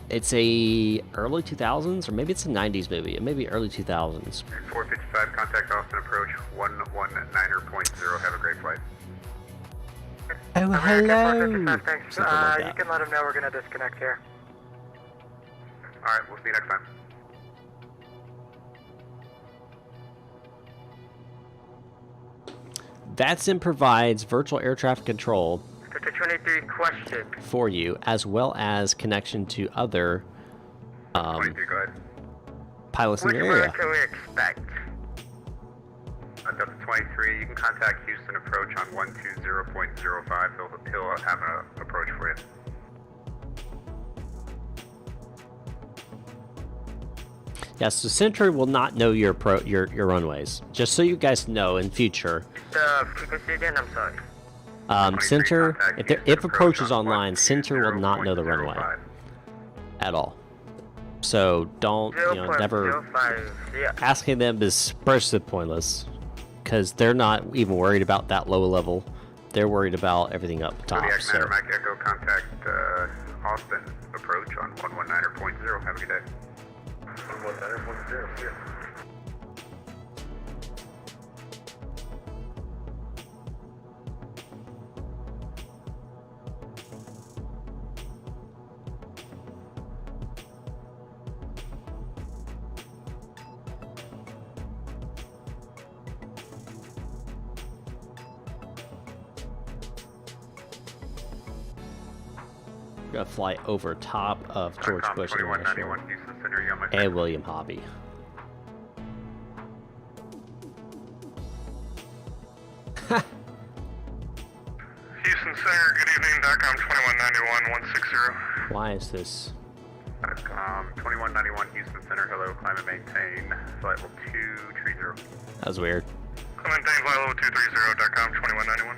It's a early 2000s, or maybe it's a 90s movie. It may be early 2000s. 455, contact Austin approach 119.0. Have a great flight. Oh, American hello! 455, thanks. Something like You that. can let them know we're going to disconnect here. Alright, we'll see you next time. VATSIM provides virtual air traffic control 23 question. for you, as well as connection to other 23, go ahead. pilots in Which your one area. can we expect? Delta 23, you can contact Houston approach on 120.05. He'll have an approach for you. Yes, so Center will not know your runways. Just so you guys know in future. Frequency again, I'm sorry. Center, Contact if Houston approach is on online, Center will not know the runway 120.05. at all. So don't, never 0.05, yeah. asking them is first pointless, because they're not even worried about that low level. They're worried about everything up top. Zodiac So 9, Mike Echo, contact Austin approach on 119.0. Have a good day. 119.0, here. gonna fly over top of George Bush 2191 Houston Center, you got my and William Hobby. Houston Center, good evening, DOCOM 2191-160. Why is this? DOCOM 2191 Houston Center, hello, climb and maintain, flight level 230. That was weird. Climb and maintain, flight level 230, DOCOM 2191.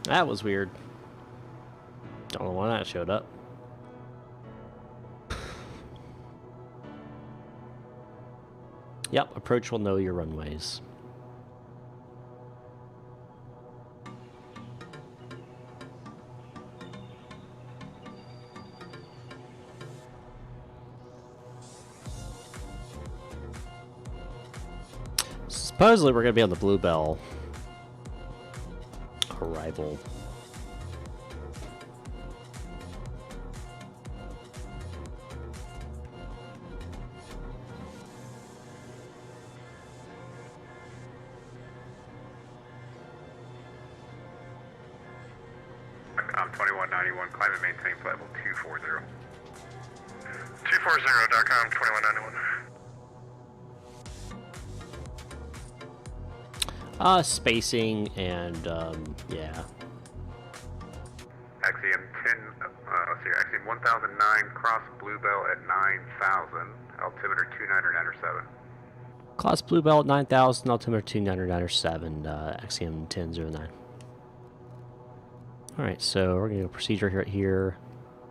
That was weird. Don't know why that showed up. Yep, approach will know your runways. Supposedly we're going to be on the Bluebell arrival. DOCOM 2191, climb and maintain, flight level 240. 240, DOCOM 2191. Spacing and, yeah. Axiom 10, let's see, Axiom 1009, cross Bluebell at 9000, altimeter 2997. Class Bluebell at 9000, altimeter 2997, Axiom 1009. Alright, so we're going to do a procedure here,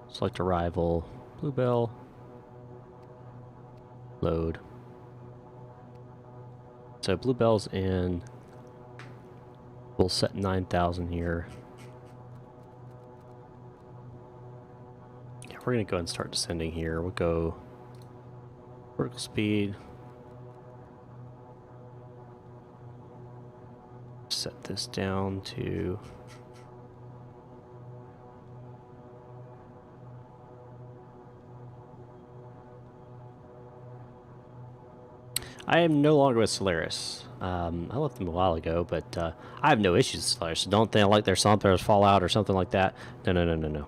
select arrival, Bluebell, load. So Bluebell's in. We'll set 9,000 here. Yeah, we're going to go ahead and start descending here. We'll go vertical speed. Set this down to I am no longer with Solaris. I left them a while ago, but I have no issues with Solaris. So don't think like there's something there's fallout or something like that. No.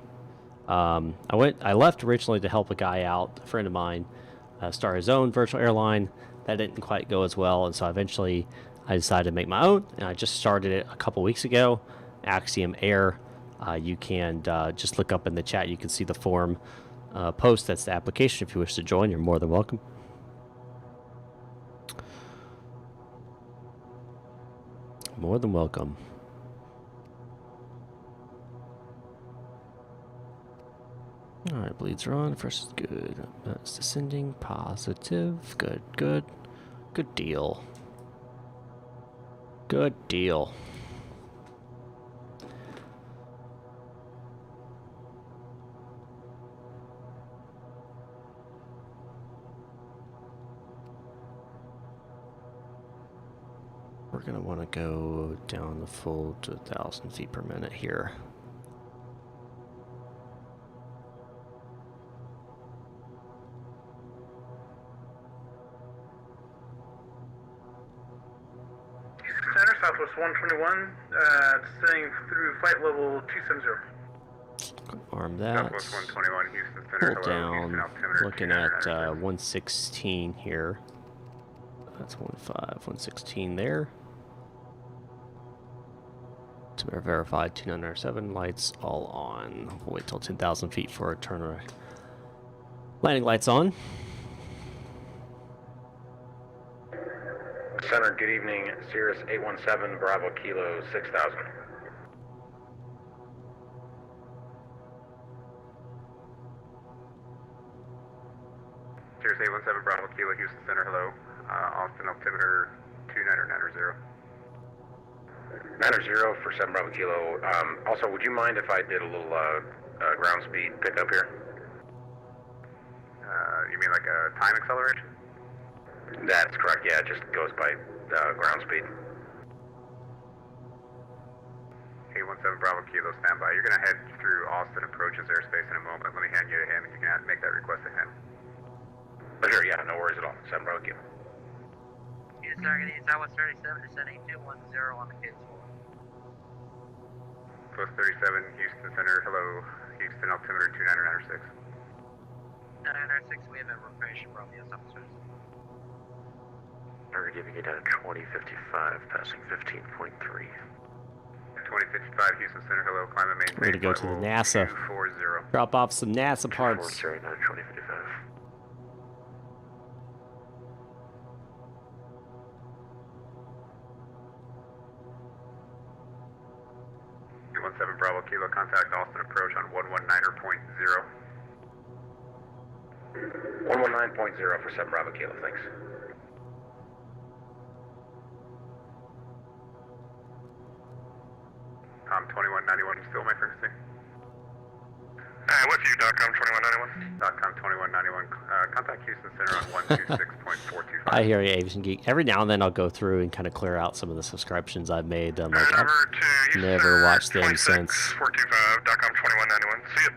I left originally to help a guy out, a friend of mine, start his own virtual airline. That didn't quite go as well, and so eventually I decided to make my own, and I just started it a couple weeks ago. Axiom Air. You can just look up in the chat. You can see the form post. That's the application. If you wish to join, you're more than welcome. More than welcome. Alright, bleeds are on. First is good. That's descending. Positive. Good. Good deal. Good deal. We're going to want to go down the full to 1,000 feet per minute here. Center, Southwest 121, descending through flight level 270. Arm that. Southwest 121, Houston Center, Pull hello, down. Houston altimeter Looking at 2997. 116 here. That's 116 there. Altimeter verified 2907. Lights all on. We'll wait till 10,000 feet for a turn. Landing lights on. Center, good evening. Cirrus 817, Bravo Kilo 6000. Cirrus 817, Bravo Kilo, Houston Center, hello. Austin altimeter 2990. 90 for 7 Bravo Kilo. Also, would you mind if I did a little ground speed pickup here? You mean like a time acceleration? That's correct, yeah, it just goes by ground speed. 817 Bravo Kilo, standby. You're going to head through Austin approaches airspace in a moment. Let me hand you to him and you can make that request to him. Sure, yeah, no worries at all. 7 Bravo Kilo. Yes, sir. Good evening. Southwest 37, descending 210 on the kids. Post 37, Houston Center, hello. Houston, altimeter 2996. 996, we have information from the officers. Target giving you down at 2055, passing 15.3. 2055, Houston Center, hello, climb and maintain. We're gonna go to the NASA. 240. Drop off some NASA parts. 240 down at 2055. 217 Bravo Kilo, contact Austin approach on 119.0. 119.0 for 7 Bravo Kilo, thanks. Com 2191, still my frequency? With you, .com 2191. .com 2191, contact Houston Center on 126.425. I hear you, Aviation Geek. Every now and then I'll go through and kind of clear out some of the subscriptions I've made. Like, I've never watched them since. 425, .com 2191. See you.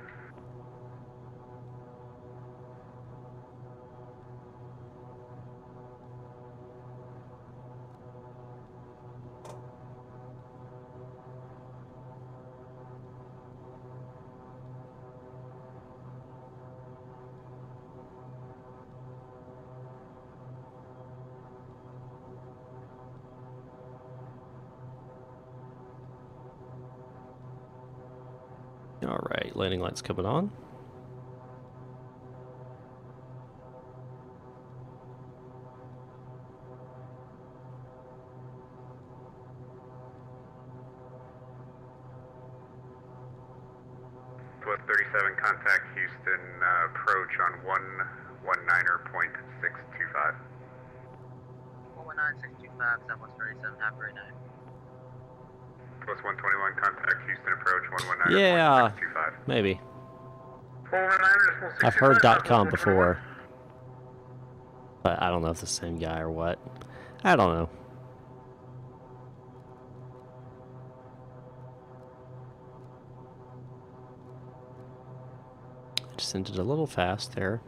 All right, landing lights coming on. Plus 37, contact Houston approach on 119.625. 119.625, Southwest 37, half very night. Plus 121, contact Houston approach 119.625. Yeah, maybe. I've heard .com before, but I don't know if it's the same guy or what. I don't know. I just ended a little fast there.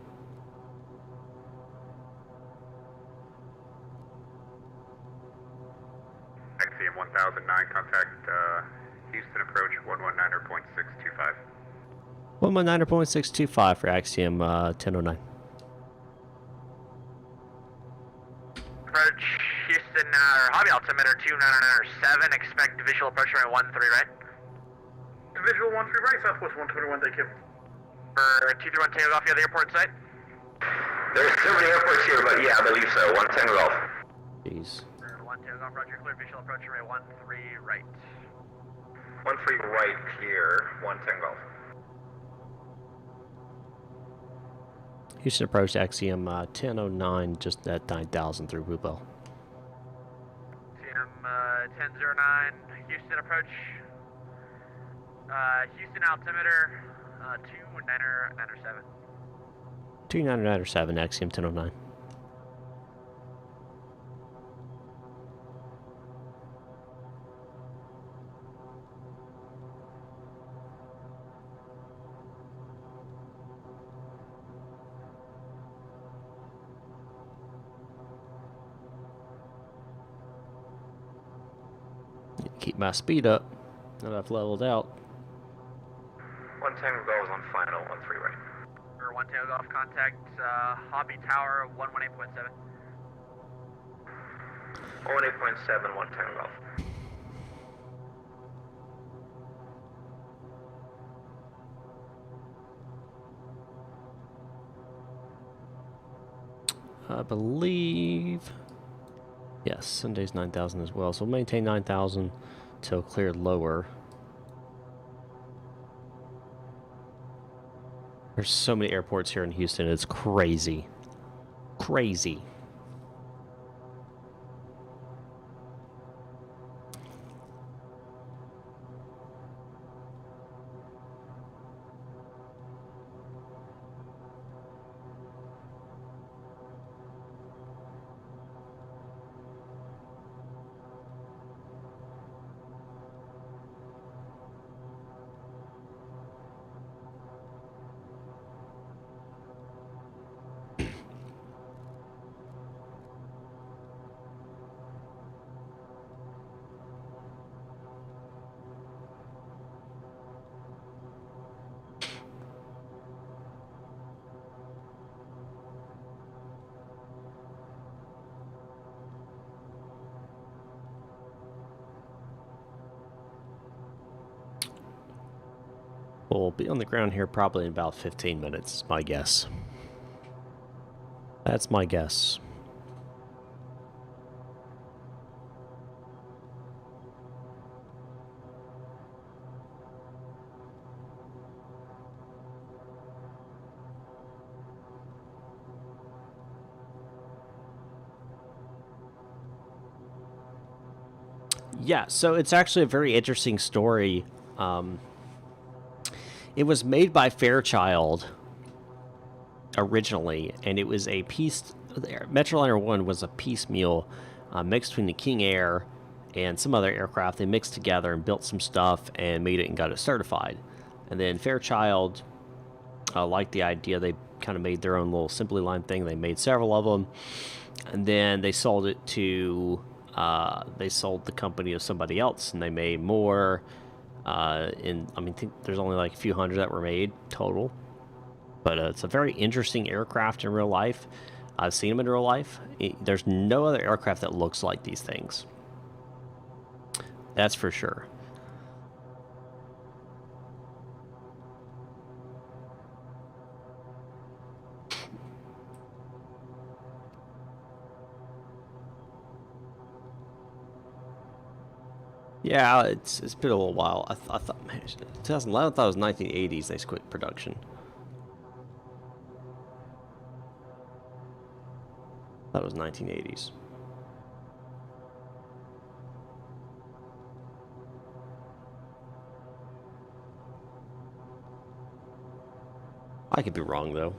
Axiom 1009, contact Houston approach 119.625. 119.625 for Axiom 1009. Approach Houston, Hobby altimeter 2997, expect visual approach runway 13, right? Visual 13 right, Southwest 121, thank you. For 231 takeoff, you have the airport in sight? There's so many airports here, but yeah, I believe so. 110 Golf. Jeez. For 1 takeoff, roger, clear visual approach runway 13 right. 13 right here, 110 Golf. Houston approach Axiom 1009, just at 9,000 through Blue Bell. Axiom 1009, Houston approach. Houston altimeter 2997. 2997, Axiom 1009. Keep my speed up. Now that I've leveled out. 110 Golf on final, 13 right. For 1 takeoff, contact Hobby Tower 118.7. 118.7, 110 Golf. I believe, yes, Sunday's 9,000 as well. So we'll maintain 9,000 till cleared lower. There's so many airports here in Houston, it's crazy. Crazy. We'll be on the ground here probably in about 15 minutes, is my guess. That's my guess. Yeah, so it's actually a very interesting story. It was made by Fairchild originally, and it was a piece. Metroliner 1 was a piecemeal mix between the King Air and some other aircraft. They mixed together and built some stuff and made it and got it certified. And then Fairchild liked the idea. They kind of made their own little assembly line thing. They made several of them, and then they sold it to. They sold the company to somebody else, and they made more. I think there's only like a few hundred that were made total. But it's a very interesting aircraft in real life. I've seen them in real life. There's no other aircraft that looks like these things. That's for sure. Yeah, it's been a little while. I thought, man, 2011. I thought it was 1980s. They quit production. That was 1980s. I could be wrong though.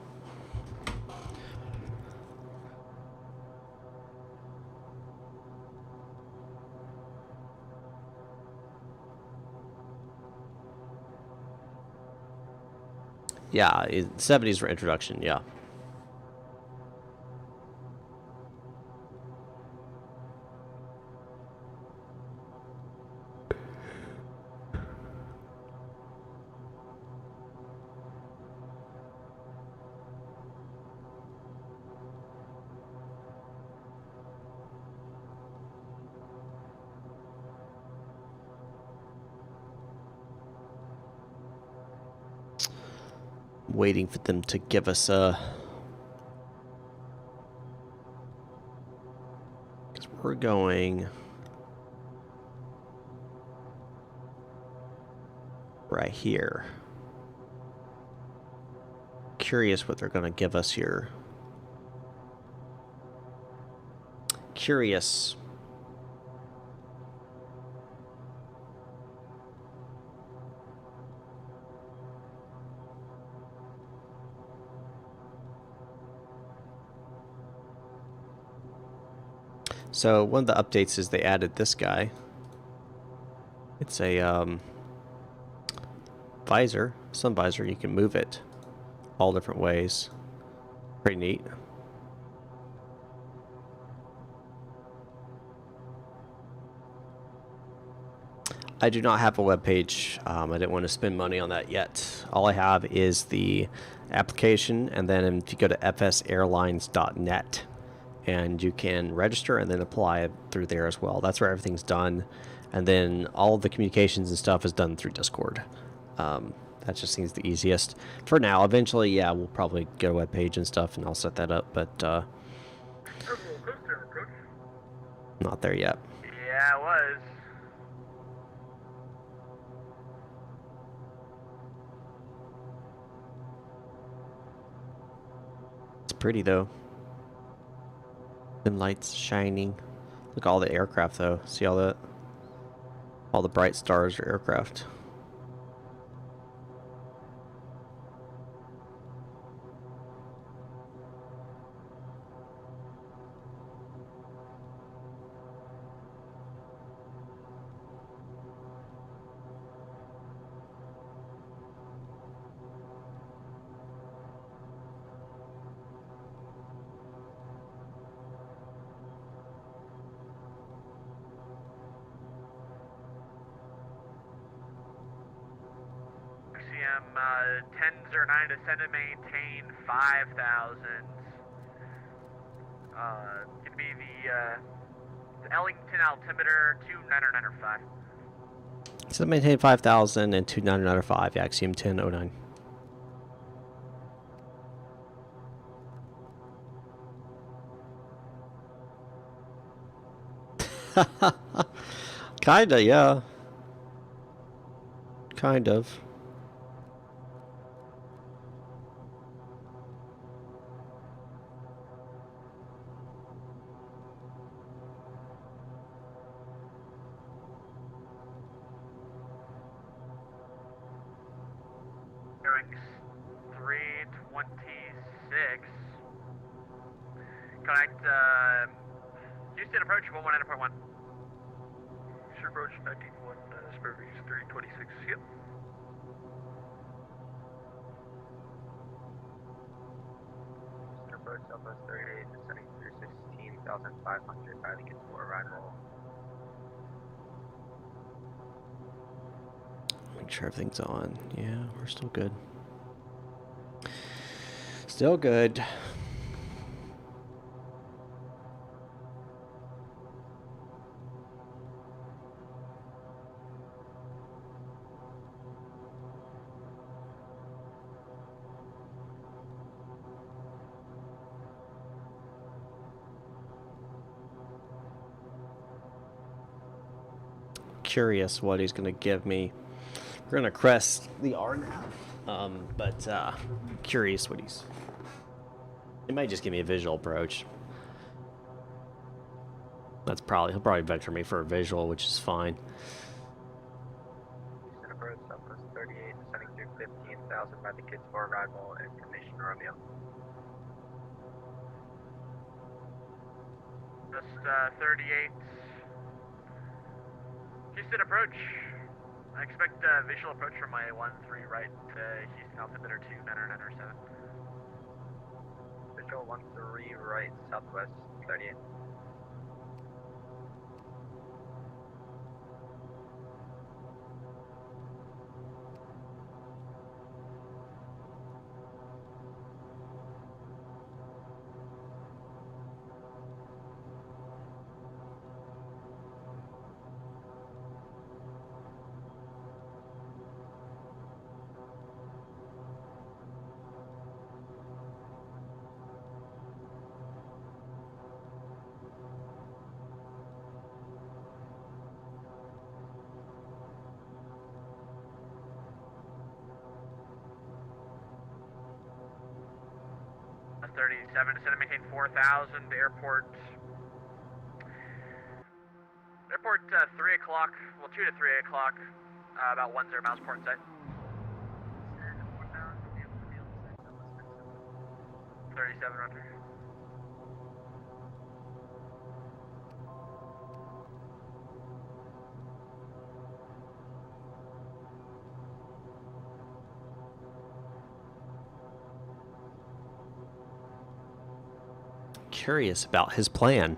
Yeah, 70s for introduction, yeah. Waiting for them to give us a... Because we're going... right here. Curious what they're going to give us here. Curious. So one of the updates is they added this guy. It's a visor, sun visor. You can move it all different ways. Pretty neat. I do not have a web page. I didn't want to spend money on that yet. All I have is the application, and then if you go to fsairlines.net, and you can register and then apply through there as well. That's where everything's done. And then all of the communications and stuff is done through Discord. That just seems the easiest. For now, eventually, yeah, we'll probably get a web page and stuff, and I'll set that up, but not there yet. Yeah, it was. It's pretty, though. And lights shining. Look at all the aircraft though. See all that? All the bright stars are aircraft. Axiom 1009 descend and maintain 5,000. It'd be the Ellington altimeter 29905. So maintain 5,000 and 2905 Axiom 1009. Kinda, yeah. Kind of. Bearings 326. Connect, Houston approach 119.1. Houston approach 19.1, Spurgeon's 326. Yep. Houston approach Southwest 38, descending through 16,500, piloting it for arrival. Make sure everything's on. Yeah, we're still good. Still good. Curious what he's gonna give me. We're gonna crest the R now, but curious what he's. He might just give me a visual approach. He'll probably vector me for a visual, which is fine. Houston approach Southwest 38, descending through 15,000 by the kids for arrival, information Romeo. Just 38. Houston approach. I expect visual approach from my 1-3 right, Houston altimeter 2997. Visual 1-3 right, Southwest 38. That's 37, descend and maintain 4,000, airport. Airport 3 o'clock, well 2 to 3 o'clock, about 10 miles port inside. 37, Roger. Curious about his plan.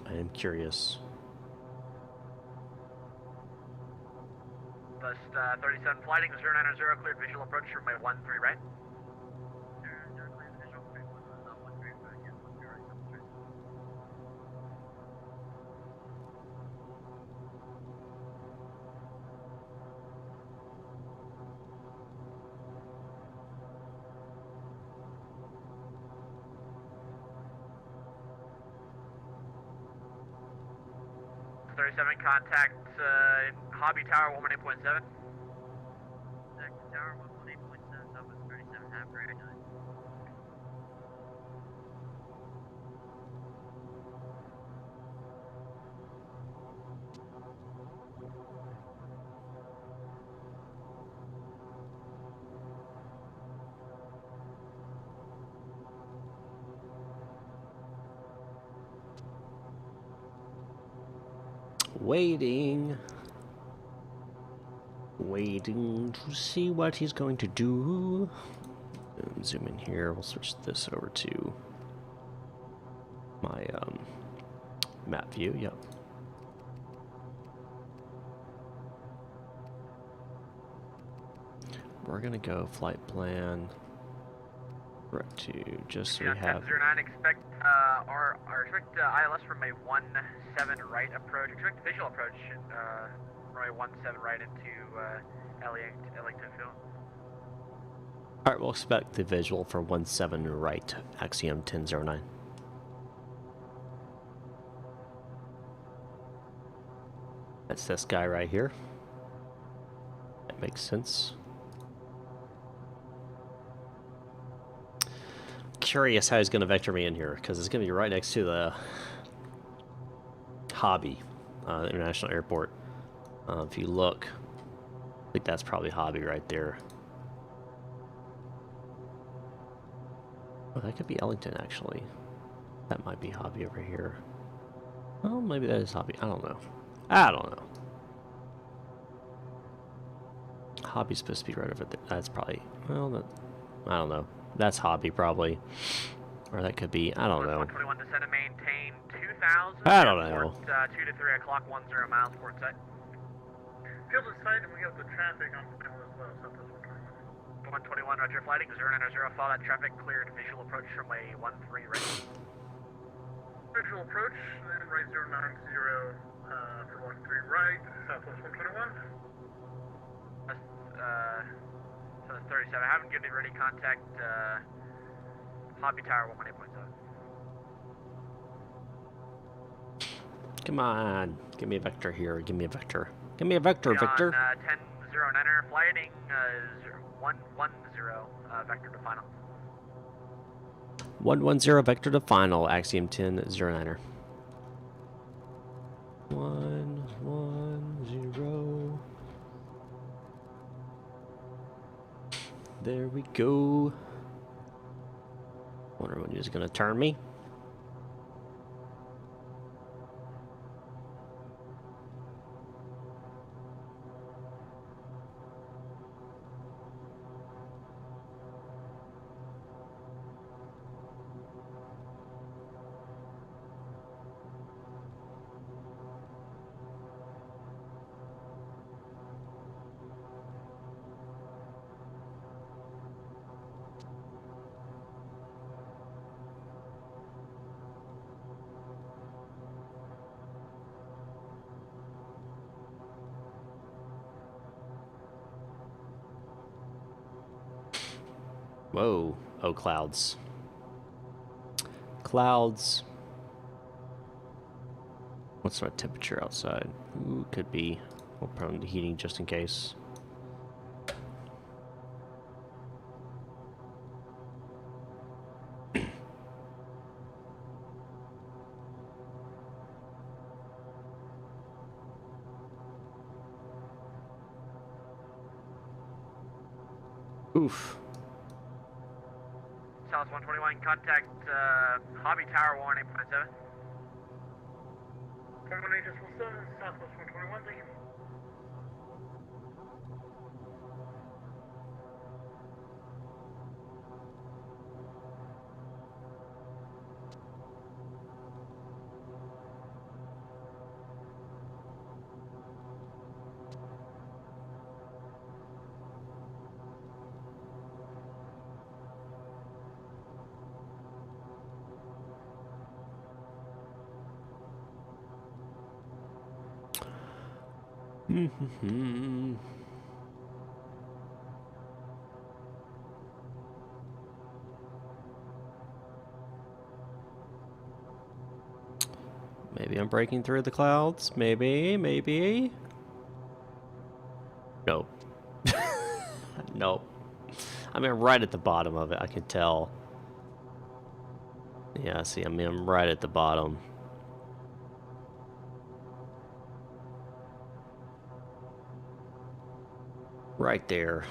I am curious. Bus 37 flighting 090, cleared visual approach from my 1-3 right. 090, cleared visual approach, 1-3 right, yeah, 1-3 right, Southwest 37. Contact Hobby Tower 118.7. Tower 118.7, Southwest 37, half right, 9. Waiting to see what he's going to do. Zoom in here. We'll switch this over to my map view. Yep. We're gonna go flight plan. Right to just so we have. 1009, expect expect ILS from a 17 right approach. Expect visual approach from a 17 right into Ellington Field. All right, we'll expect the visual for 17 right, Axiom 1009. That's this guy right here. That makes sense. Curious how he's going to vector me in here, because it's going to be right next to the Hobby International Airport. If you look, I think that's probably Hobby right there. Oh, that could be Ellington, actually. That might be Hobby over here. Oh, maybe that is Hobby. I don't know. I don't know. Hobby's supposed to be right over there. That's probably... Well, that, I don't know. That's Hobby, probably. Or that could be... I don't know. 121 descend and maintain 2,000. I don't know. 2 to 3 o'clock, 10 miles, port site. Field is sight, and we have the traffic on the panel as well, Southwest 121, roger, flighting 090, follow that traffic, cleared visual approach from a 13 right. Visual approach, and right 090 for 13 right, Southwest 121. So that's 37. I haven't given it ready contact Hobby Tower 118.7. Come on. Give me a vector here. Give me a vector. Give me a vector, Victor. 1009er, flighting 110, vector to final. 110 vector to final, Axiom 1009er. 110. There we go. Wonder when he's gonna turn me. Whoa. Oh, clouds. Clouds. What's our temperature outside? Ooh, could be. We're prone to heating just in case. Oof. South 121, contact Hobby Tower 18.7. 118 just 17, Southwest 121, thank you. Maybe I'm breaking through the clouds. Maybe. Nope. Nope. I mean, right at the bottom of it, I can tell. Yeah, see, I mean, I'm right at the bottom. Right there.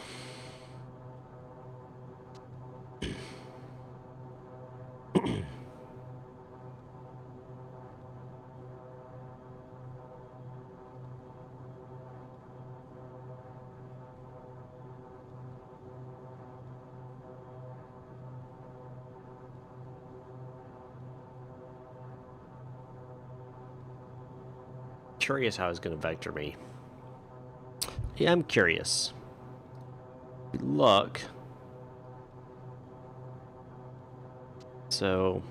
curious how it's going to vector me. Yeah, I'm curious. Look. So,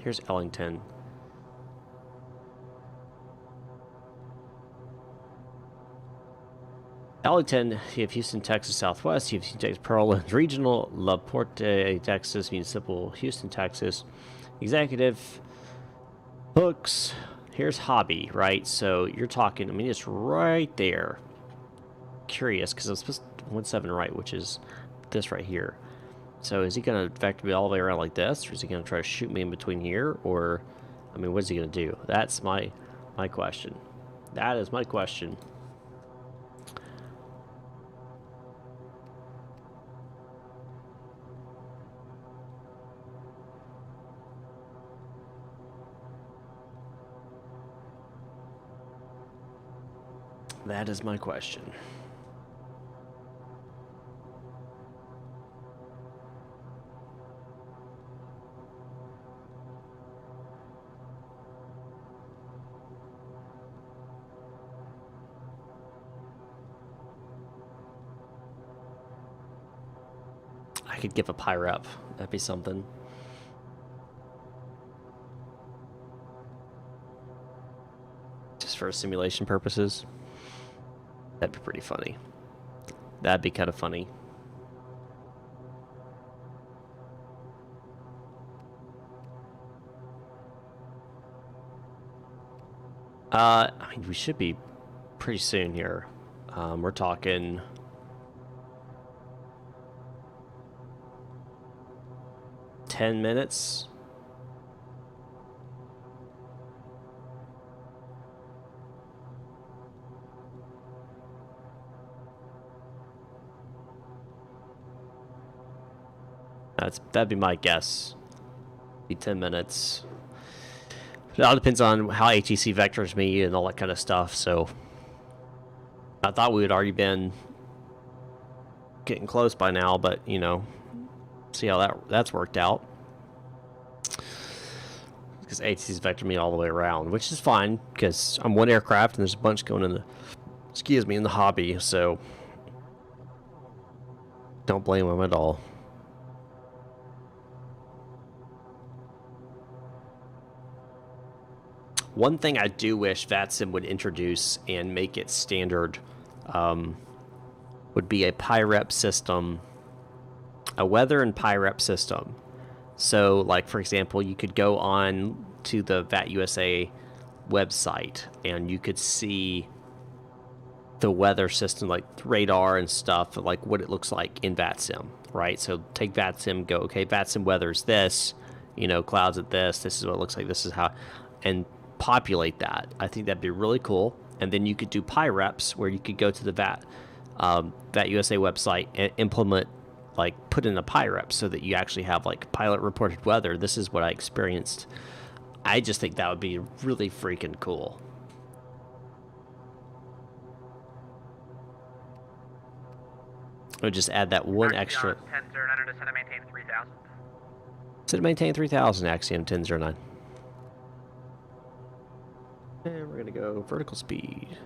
here's Ellington. Ellington, you have Houston, Texas, Southwest. You have Houston, Texas, Pearl, Regional, La Porte, Texas, Municipal, Houston, Texas. Executive, Hooks. Here's Hobby, right? So you're talking, I mean, it's right there. Curious, because I'm supposed to 17 right, which is this right here. So is he going to vector me all the way around like this? Or is he going to try to shoot me in between here? Or, I mean, what is he going to do? That's my question. That is my question. That is my question. I could give a pyre up. That'd be something. Just for simulation purposes. That'd be pretty funny. That'd be kind of funny. I mean, we should be pretty soon here. We're talking 10 minutes. That'd be my guess. Be 10 minutes. It all depends on how HEC vectors me and all that kind of stuff. So I thought we had already been getting close by now, but you know, see how that's worked out. Because HEC's vector me all the way around, which is fine because I'm one aircraft and there's a bunch going in the, in the hobby. So don't blame them at all. One thing I do wish VATSIM would introduce and make it standard would be a PIREP system, a weather and PIREP system. So, like, for example, you could go on to the VATUSA website and you could see the weather system, like radar and stuff, like what it looks like in VATSIM, right? So take VATSIM, go, okay, VATSIM weather's this, you know, clouds at this is what it looks like, this is how, and populate that. I think that'd be really cool. And then you could do PIREPs where you could go to the VATUSA website and implement, like, put in a PIREP so that you actually have like pilot reported weather. This is what I experienced. I just think that would be really freaking cool. I would just add that one extra. 1009 to set maintain 3000. Set to maintain 3000, Axiom 1009. And we're going to go vertical speed.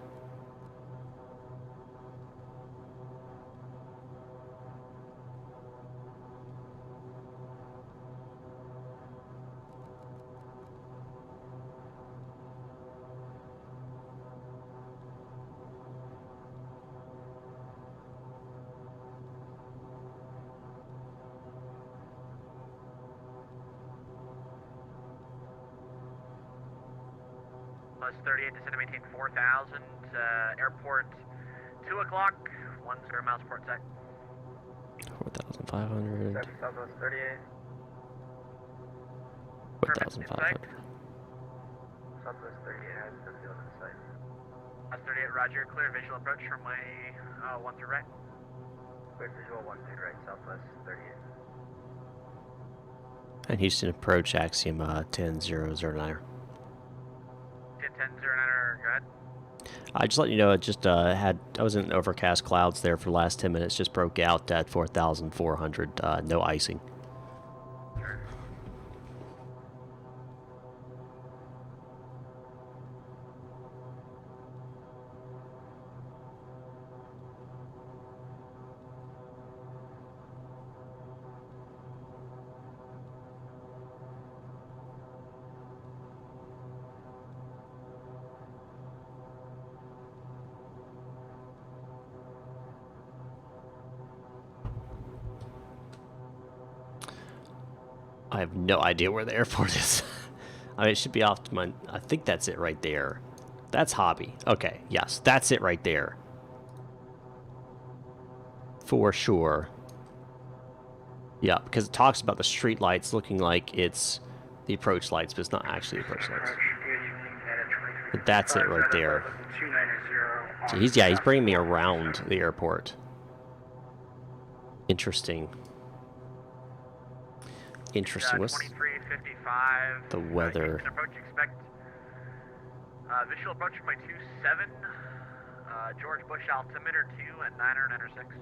Plus 38 to set maintain 4000. Airport 2 o'clock, 10 miles port sec. 4,500. Southwest 38. 4,500. Southwest 38 has the field in sight. Plus 38, roger. Clear visual approach from my 1 through right. Clear visual 1 through right, Southwest 38. And Houston approach Axiom 10009. 1009, go ahead. I just let you know, it just I was in overcast clouds there for the last 10 minutes, just broke out at 4,400, no icing. Sure. I have no idea where the airport is. I mean, it should be off to my... I think that's it right there. That's Hobby. Okay, yes, that's it right there. For sure. Yeah, because it talks about the street lights looking like it's the approach lights, but it's not actually the approach lights. But that's it right there. So he's bringing me around the airport. Interesting. Interesting. What's 2355. the weather? Approach, expect visual approach from my 27. George Bush altimeter 2 at 996.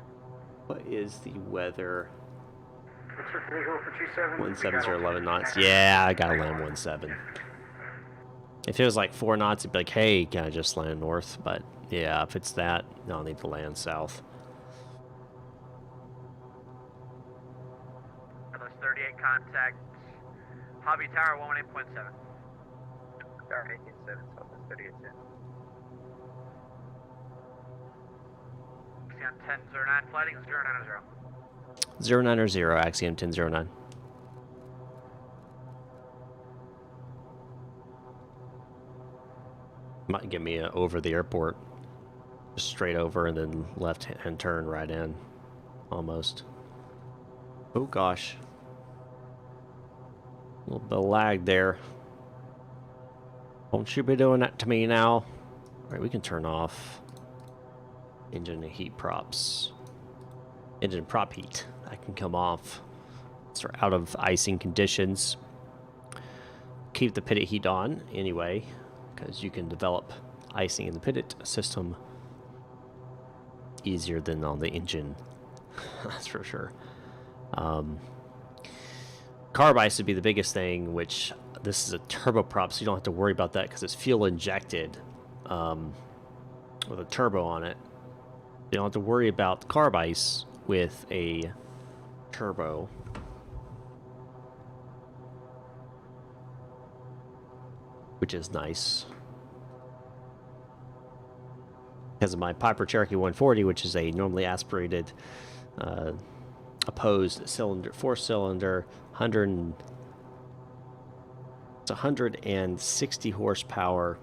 What is the weather? What's your visual for 27? 17 or 11 knots. Yeah, I gotta land 17. If it was like 4 knots, it'd be like, hey, can I just land north? But yeah, if it's that, I'll need to land south. Those 38 contacts. Hobby Tower 118.7. Tower 18.7, Southwest 38.10. On 1009 flighting 090. 090, Axiom 1009. Might get me over the airport. Just straight over and then left hand turn right in. Almost. Oh gosh. A little bit of lag there. Won't you be doing that to me now? Alright, we can turn off engine heat props. Engine prop heat. That can come off. So we're out of icing conditions. Keep the pitted heat on anyway, because you can develop icing in the pitted system easier than on the engine. That's for sure. Carb ice would be the biggest thing, which this is a turboprop, so you don't have to worry about that because it's fuel injected with a turbo on it. You don't have to worry about carb ice with a turbo. Which is nice. Because of my Piper Cherokee 140, which is a normally aspirated opposed cylinder, 4-cylinder, 160 horsepower.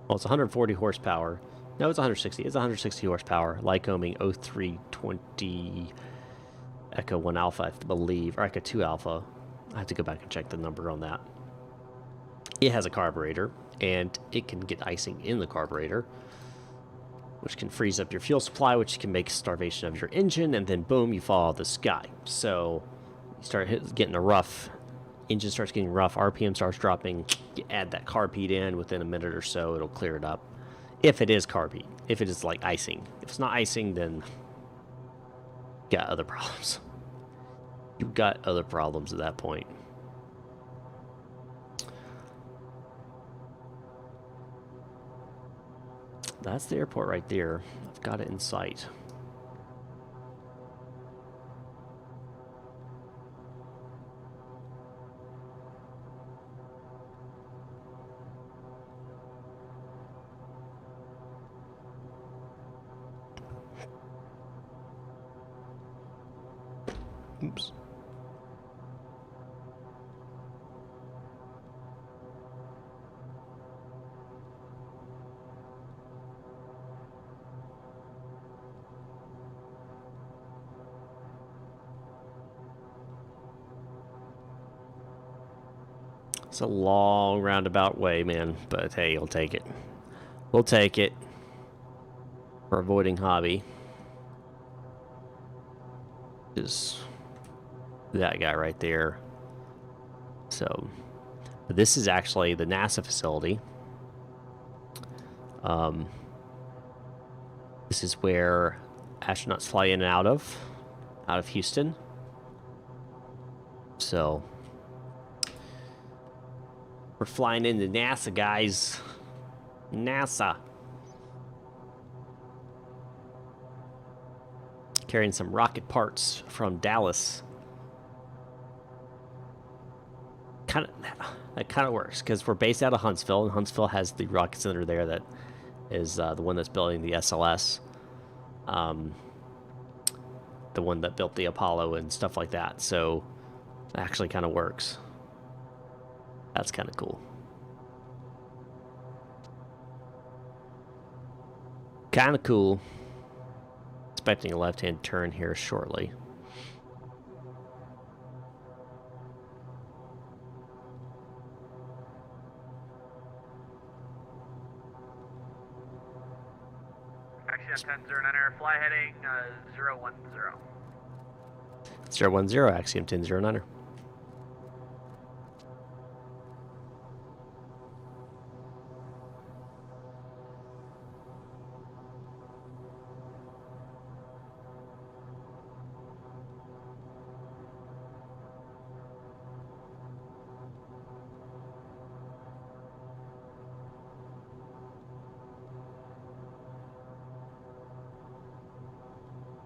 Well, it's 140 horsepower. No, it's 160. It's 160 horsepower. Lycoming 0320 Echo 1 Alpha, I believe, or Echo 2 Alpha. I have to go back and check the number on that. It has a carburetor, and it can get icing in the carburetor, which can freeze up your fuel supply, which can make starvation of your engine, and then boom, you fall out of the sky. So you start getting a rough, engine starts getting rough, RPM starts dropping, you add that carb heat in, within a minute or so, it'll clear it up. If it is carb heat, if it is like icing. If it's not icing, then you got other problems. You've got other problems at that point. That's the airport right there. I've got it in sight. Oops. It's a long roundabout way, man, but hey, you'll take it. We'll take it. For avoiding Hobby. Is that guy right there. So, this is actually the NASA facility. This is where astronauts fly in and out of Houston. So, we're flying into NASA, guys. NASA. Carrying some rocket parts from Dallas. That kind of works because we're based out of Huntsville, and Huntsville has the rocket center there that is the one that's building the SLS, the one that built the Apollo and stuff like that. So Actually kind of works. That's kind of cool. Kind of cool. Expecting a left-hand turn here shortly. Axiom 1009er, fly heading 010. 010, Axiom 1009er.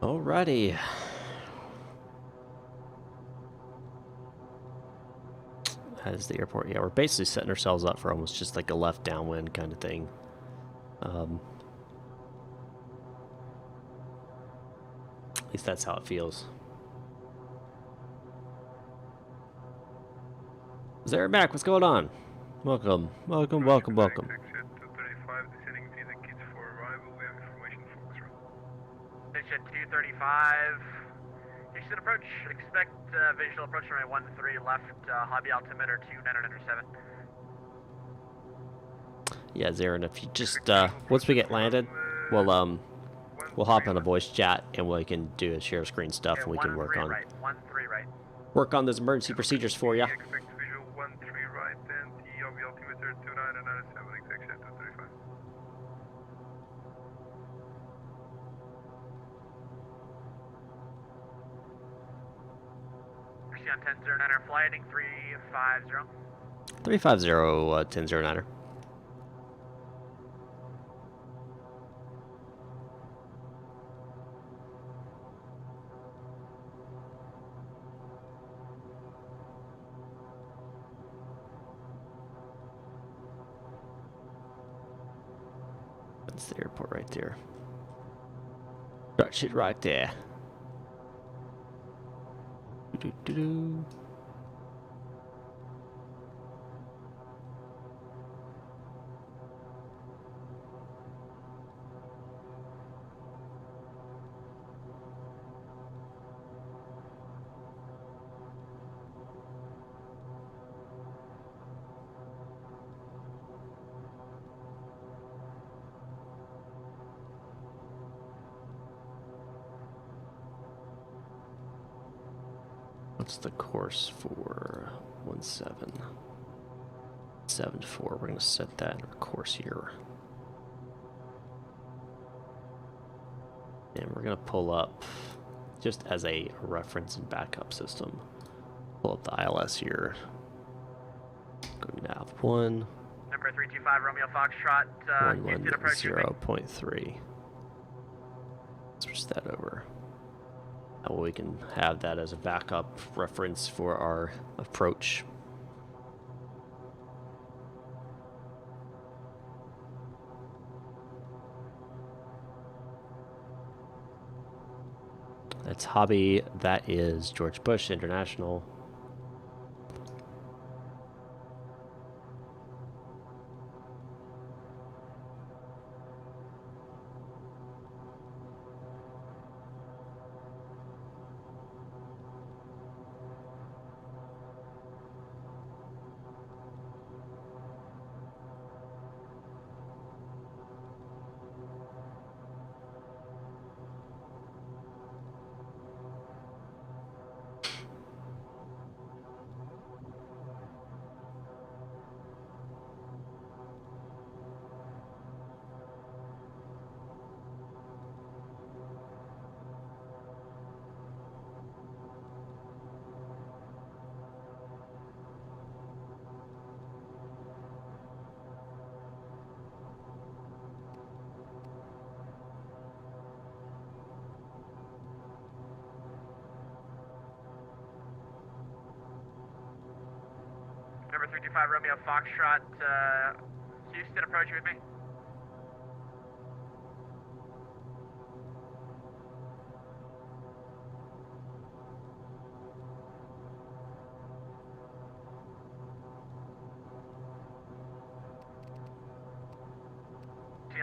Alrighty. That is the airport. Yeah, we're basically setting ourselves up for almost just like a left downwind kind of thing. At least that's how it feels. Zara back, what's going on? Welcome, welcome, welcome, welcome. 235, descending to the kids for arrival. We have information for Mission 235. Houston approach. Expect visual approach runway 13 left. Hobby altimeter 2997. Yeah, Zarin, if you just once we get landed, we'll hop on a voice chat and we can do a share screen stuff and we can work on right. 13 right. work on those emergency procedures for you. Expect visual 13 right and the hobby altimeter 2997, exact 235. On 1009er, fly heading 350. 350 1009er. That's the airport right there. That shit right there. Do-do-do-do. What's the course for 1774? We're going to set that in our course here. And we're going to pull up, just as a reference and backup system, pull up the ILS here. Go nav 1. Number 325 Romeo Foxtrot. Houston approach. 110.3. Switch that over. That way we can have that as a backup reference for our approach. That's Hobby. That is George Bush International. Number 325 Romeo Foxtrot. Houston approach with me.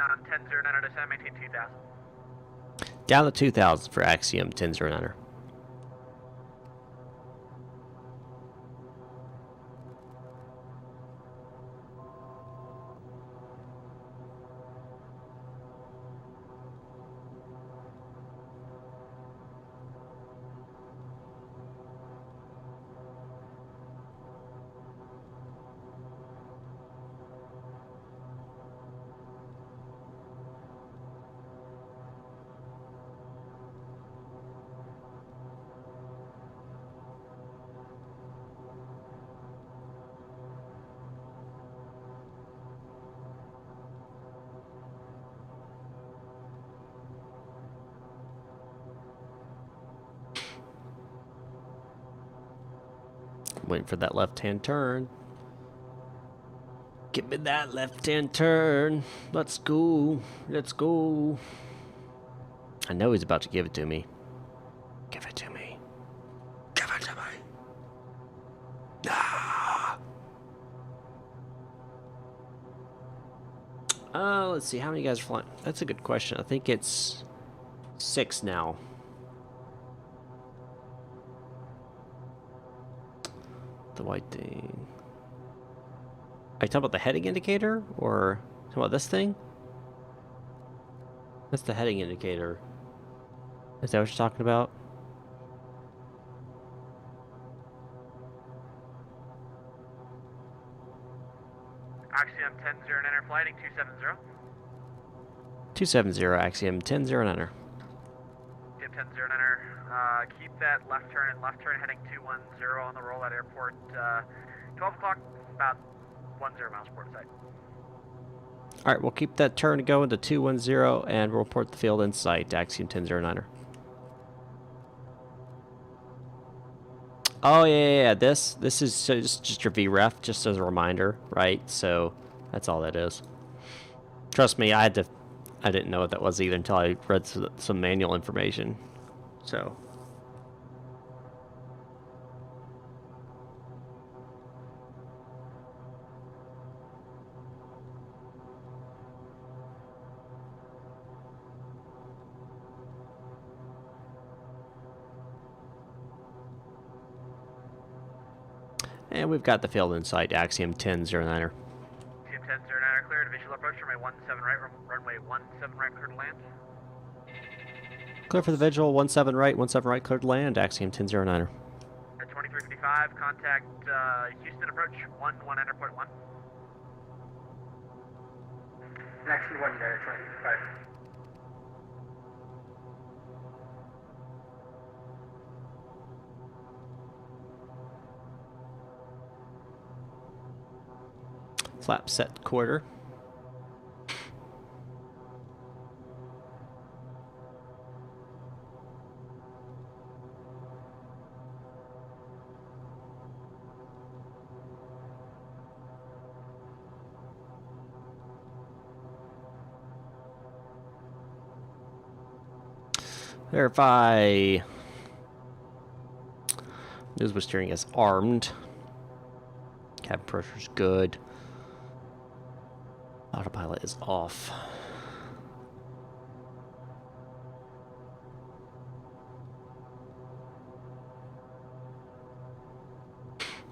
on 1009 descent, maintain 2000. Down to 2,000 for Axiom 1009. Waiting for that left-hand turn. Give me that left-hand turn. Let's go. Let's go. I know he's about to give it to me. Give it to me. Give it to me. Ah. Let's see. How many guys are flying? That's a good question. I think it's 6 now. The white thing. Are you talking about the heading indicator, or talking about this thing? That's the heading indicator. Is that what you're talking about? Axiom 1009 flighting 270. 270 Axiom 1009. Axiom 1009. Keep that left turn heading 210 on the roll at airport. 12 o'clock, about 10 miles port side. Alright, we'll keep that turn going to 210 and we'll report the field in sight, Axiom 1009. Oh yeah. This is just your VREF, just as a reminder, right? So that's all that is. Trust me, I didn't know what that was either until I read some manual information. So. And we've got the field in sight, Axiom 1009. Axiom 1009 cleared, visual approach, runway 17 right, runway 17 right, cleared to land. Clear for the visual, 17 right, cleared to land, Axiom 1009. At 2355, contact Houston approach, 11 enter point 1. Next 1 there, 25. Flap set quarter. Verify. Newswheel steering is armed. Cabin pressure is good. Autopilot is off.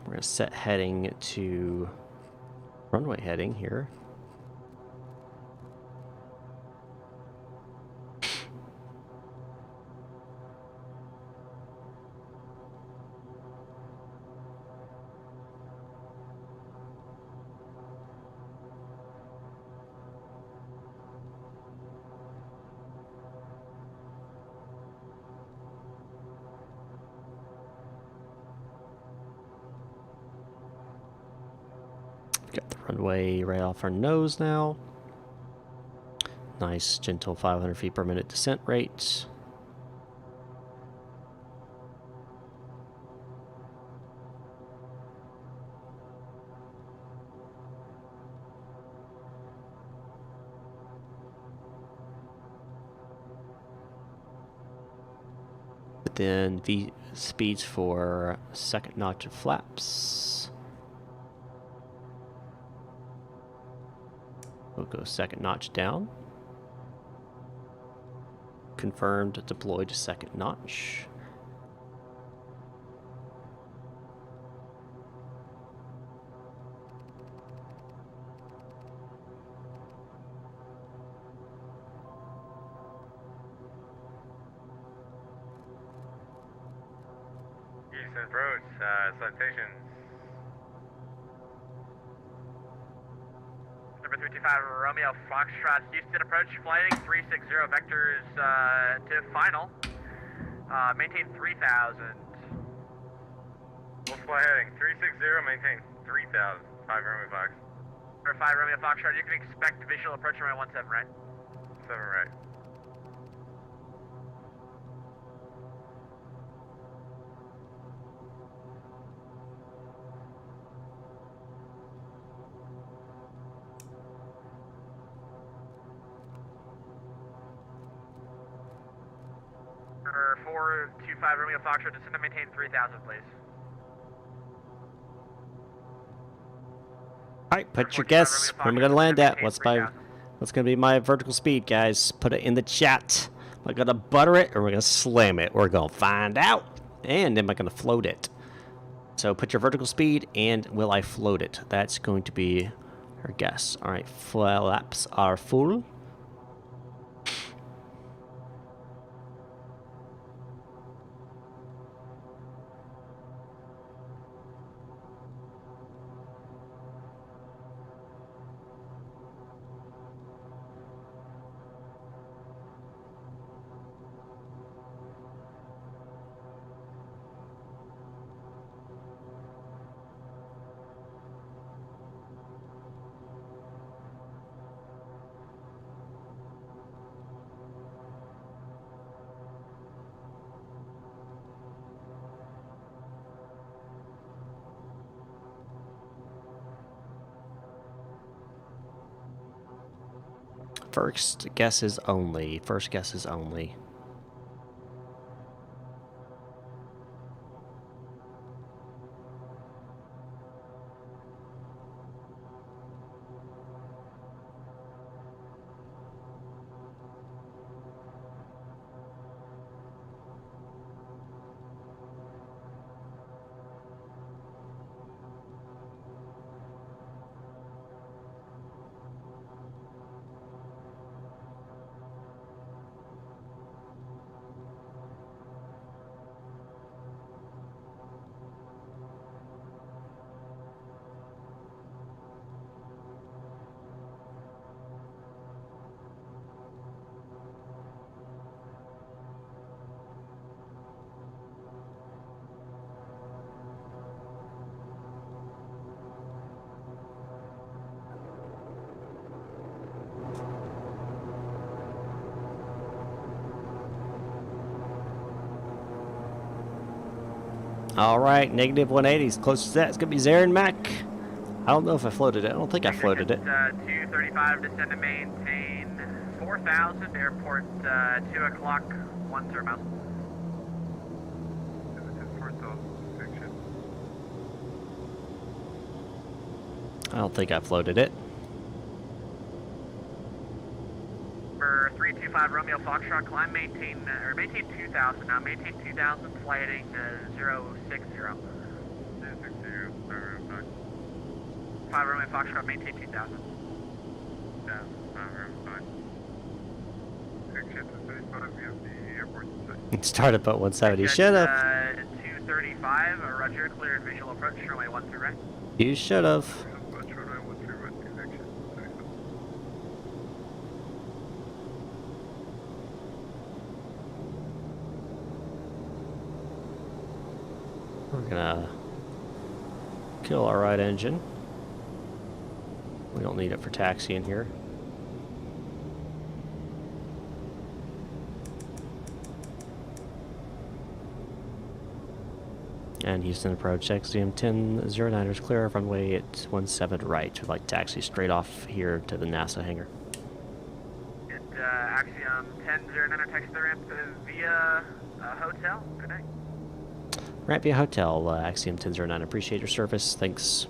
We're going to set heading to runway heading here. Got the runway right off our nose now. Nice, gentle 500 feet per minute descent rate. Then V speeds for second notch of flaps. We'll go second notch down. Confirmed, deployed to second notch. Houston approach, citations. Number 325 Romeo Foxtrot, Houston approach, flighting 360 vectors to final. Maintain 3000. We'll fly heading 360, maintain 3000. 5 Romeo Fox. Number 5 Romeo Foxtrot, you can expect visual approach runway 17 right. 7 right. Number 425 Romeo Foxtrot, descend and maintain 3000, please. All right, put your guess. Where am I gonna land at? What's gonna be my vertical speed, guys? Put it in the chat. Am I gonna butter it or am I gonna slam it? We're gonna find out. And am I gonna float it? So put your vertical speed and will I float it? That's going to be our guess. All right, flaps are full. First guesses only. First guesses only. All right, negative 180s, close to that. It's gonna be Zarin Mac. I don't know if I floated it. I don't think I floated it. 235, descend and maintain 4000, airport 2 o'clock, 10 miles. I don't think I floated it. For 325 Romeo Foxtrot, climb, maintain 2000 now, maintain 2000, flight heading 060. 5 Romeo Foxtrot, maintain 2000. It started about 170. Should have. 235, Roger, cleared visual approach, runway 13 right. You should have. We're gonna kill our right engine. We don't need it for taxiing here. And Houston approach, Axiom 1009ers clear, runway at 17 right. We'd like taxi straight off here to the NASA hangar. And Axiom 1009er taxi the ramp via hotel. Good night. Ramp via hotel, Axiom 1009. Appreciate your service. Thanks.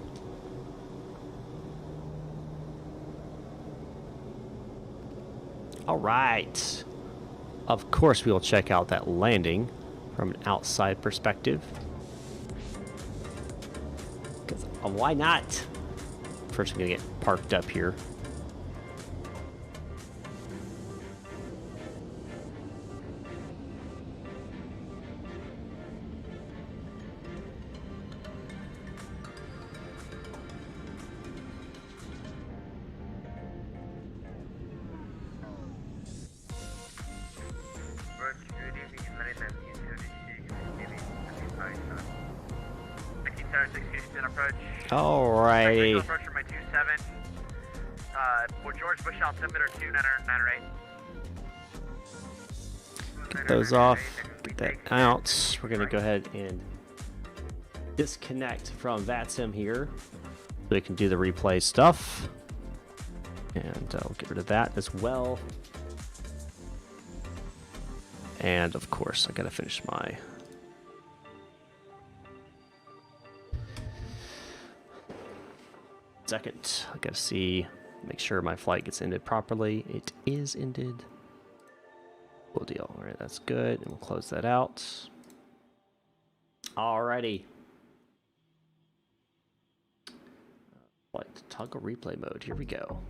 All right. Of course, we will check out that landing from an outside perspective. 'Cause, why not? First, I'm gonna get parked up here. Alrighty. Approach from my 27. For George Bush altimeter 2998. Get those off. Get that out. We're gonna go ahead and disconnect from VATSIM here, so we can do the replay stuff. And I'll get rid of that as well. And of course, I gotta finish my second. I gotta see, make sure my flight gets ended properly. It is ended. Cool deal. All right, that's good. And we'll close that out. Alrighty. Flight toggle replay mode. Here we go.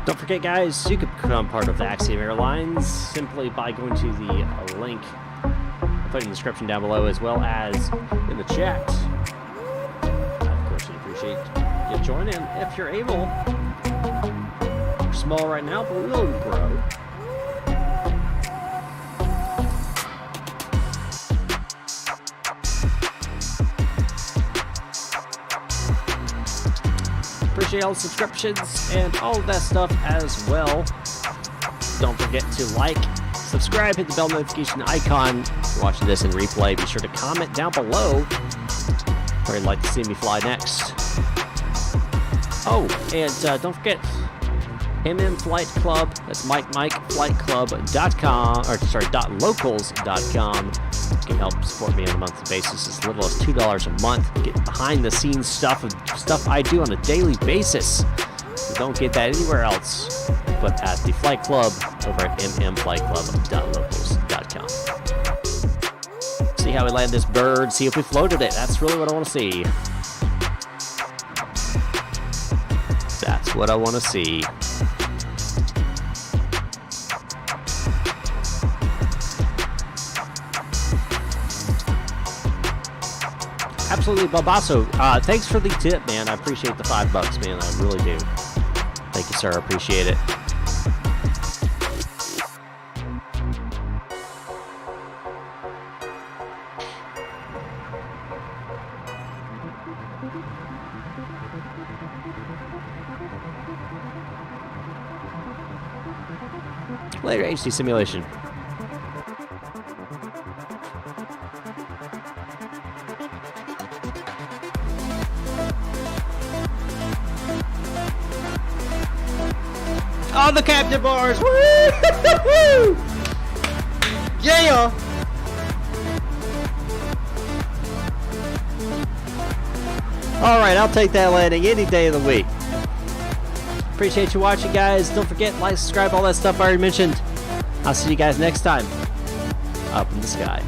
Don't forget, guys, you can become part of the Axiom Airlines simply by going to the link I'll put in the description down below, as well as in the chat. Of course, we appreciate you joining if you're able. We're small right now, but we will grow. Appreciate all the subscriptions and all of that stuff as well. Don't forget to like, subscribe, hit the bell notification icon. If you're watching this in replay, be sure to comment down below where you'd like to see me fly next. Oh, and don't forget, MM Flight Club, that's MikeFlightClub.com, or sorry, .locals.com. You can help support me on a monthly basis as little as $2 a month. Get behind the scenes stuff I do on a daily basis. You don't get that anywhere else but at the Flight Club over at mmflightclub.locals.com. See how we land this bird, see if we floated it. That's really what I want to see. That's what I want to see. Absolutely, Babaso. Thanks for the tip, man. I appreciate the $5, man. I really do. Thank you, sir. I appreciate it. Later, HD simulation. On the captain bars! Woo! Yeah! Alright, I'll take that landing any day of the week. Appreciate you watching, guys. Don't forget, like, subscribe, all that stuff I already mentioned. I'll see you guys next time. Up in the sky.